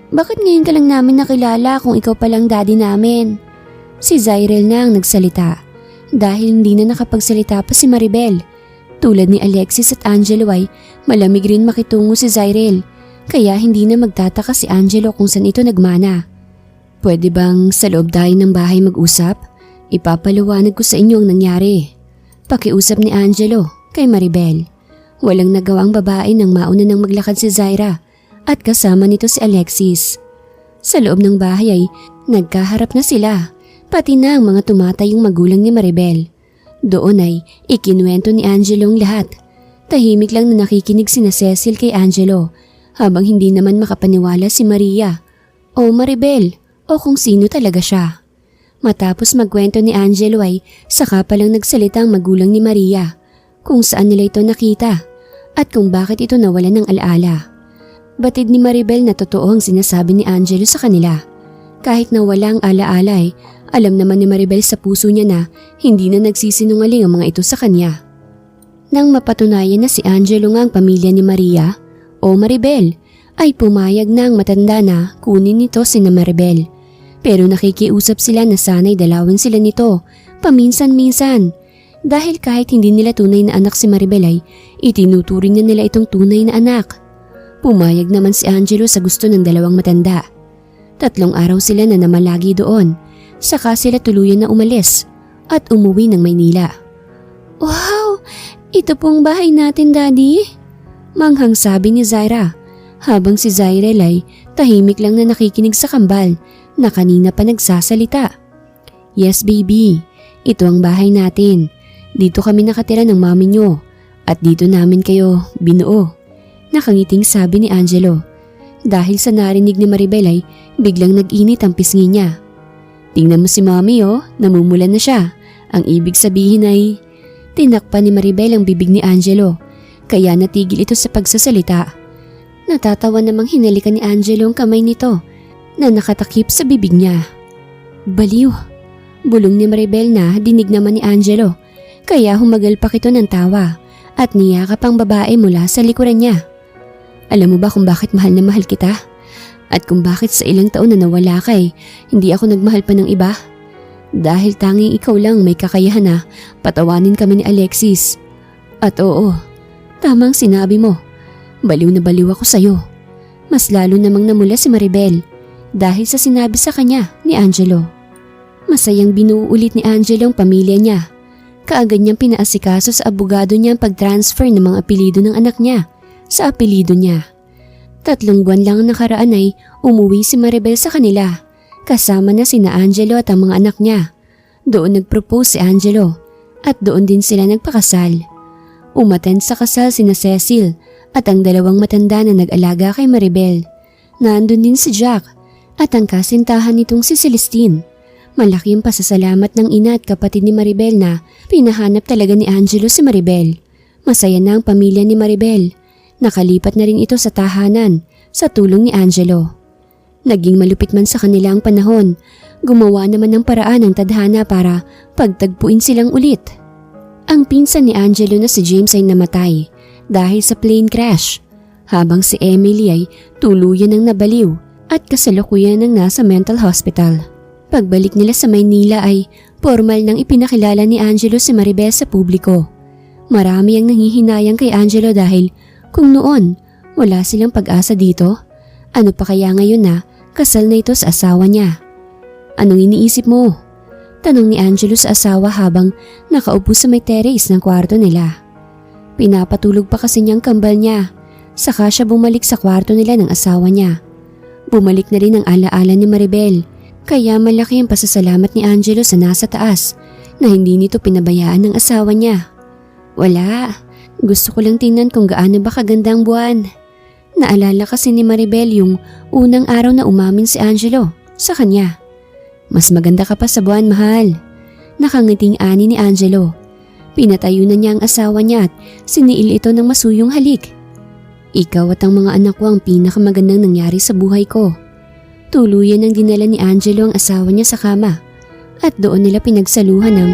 Bakit ngayon ka lang namin nakilala kung ikaw palang daddy namin? Si Zyrel na ang nagsalita dahil hindi na nakapagsalita pa si Maribel. Tulad ni Alexis at Angelo ay malamig rin makitungo si Zyrel kaya hindi na magtataka si Angelo kung saan ito nagmana. Pwede bang sa loob tayo ng bahay mag-usap? Ipapaliwanag ko sa inyo ang nangyari. Pakiusap ni Angelo kay Maribel. Walang nagawang babae nang mauna nang maglakad si Zaira at kasama nito si Alexis. Sa loob ng bahay ay nagkaharap na sila, pati na ang mga tumatayong magulang ni Maribel. Doon ay ikinuwento ni Angelo ang lahat. Tahimik lang na nakikinig sina Cecil kay Angelo habang hindi naman makapaniwala si Maria o Maribel o kung sino talaga siya. Matapos magkwento ni Angelo ay saka palang nagsalita ang magulang ni Maria kung saan nila ito nakita at kung bakit ito nawalan ng alaala. Batid ni Maribel na totoo ang sinasabi ni Angelo sa kanila. Kahit na walang alaala ay alam naman ni Maribel sa puso niya na hindi na nagsisinungaling ang mga ito sa kanya. Nang mapatunayan na si Angelo nga ang pamilya ni Maria o Maribel ay pumayag na ang matanda na kunin nito sina Maribel. Pero nakikiusap sila na sana'y dalawin sila nito paminsan-minsan dahil kahit hindi nila tunay na anak si Maribel ay itinuturing na nila itong tunay na anak. Pumayag naman si Angelo sa gusto ng dalawang matanda. 3 araw sila na namalagi doon, saka sila tuluyan na umalis at umuwi ng Maynila. "Wow! Ito pong bahay natin, Daddy?" Manghang sabi ni Zaira habang si Zyrel ay tahimik lang na nakikinig sa kambal na kanina pa nagsasalita. "Yes, baby. Ito ang bahay natin. Dito kami nakatira ng mami nyo at dito namin kayo binuo." Nakangiting sabi ni Angelo. Dahil sa narinig ni Maribel ay biglang nag-init ang pisngi niya. "Tingnan mo si mami namumulan na siya." Ang ibig sabihin ay tinakpan ni Maribel ang bibig ni Angelo kaya natigil ito sa pagsasalita. Natatawa namang hinalikan ni Angelo ang kamay nito na nakatakip sa bibig niya. "Baliw," bulong ni Maribel na dinig naman ni Angelo kaya humagalpak ito ng tawa at niyakap ang babae mula sa likuran niya. "Alam mo ba kung bakit mahal na mahal kita? At kung bakit sa ilang taon na nawala ka hindi ako nagmahal pa ng iba? Dahil tanging ikaw lang may kakayahan na patawanin kami ni Alexis. At oo, tamang sinabi mo. Baliw na baliw ako sa'yo." Mas lalo namang namula si Maribel dahil sa sinabi sa kanya ni Angelo. Masayang binuo ulit ni Angelo ang pamilya niya. Kaagad niyang pinaasikaso sa abogado niya ang pag-transfer ng mga apelido ng anak niya sa apelido niya. 3 buwan lang nakaraan ay umuwi si Maribel sa kanila kasama na sina Angelo at ang mga anak niya. Doon nag-propose si Angelo at doon din sila nagpakasal. Umattend sa kasal sina Cecil at ang 2 matanda na nag-alaga kay Maribel. Nandun din si Jack at ang kasintahan nitong si Celestine. Malaki ang pasasalamat ng ina at kapatid ni Maribel na pinahanap talaga ni Angelo si Maribel. Masaya na ang pamilya ni Maribel. Nakalipat na rin ito sa tahanan sa tulong ni Angelo. Naging malupit man sa kanila ang panahon, gumawa naman ng paraan ng tadhana para pagtagpuin silang ulit. Ang pinsan ni Angelo na si James ay namatay dahil sa plane crash, habang si Emily ay tuluyan ng nabaliw at kasalukuyan ng nasa mental hospital. Pagbalik nila sa Maynila ay formal nang ipinakilala ni Angelo si Maribel sa publiko. Marami ang nanghihinayang kay Angelo dahil kung noon wala silang pag-asa dito, ano pa kaya ngayon na kasal na ito sa asawa niya? "Anong iniisip mo?" tanong ni Angelo sa asawa habang nakaupo sa may terrace ng kwarto nila. Pinapatulog pa kasi niyang kambal niya, saka siya bumalik sa kwarto nila ng asawa niya. Bumalik na rin ang alaala ni Maribel, kaya malaki ang pasasalamat ni Angelo sa nasa taas na hindi nito pinabayaan ng asawa niya. "Wala, gusto ko lang tingnan kung gaano ba kaganda ang buwan." Naalala kasi ni Maribel yung unang araw na umamin si Angelo sa kanya. "Mas maganda ka pa sa buwan, mahal." Nakangiting ani ni Angelo. Pinatayo na niya ang asawa niya at siniil ito ng masuyong halik. "Ikaw at ang mga anak ko ang pinakamagandang nangyari sa buhay ko." Tuluyan ang dinala ni Angelo ang asawa niya sa kama at doon nila pinagsaluhan ng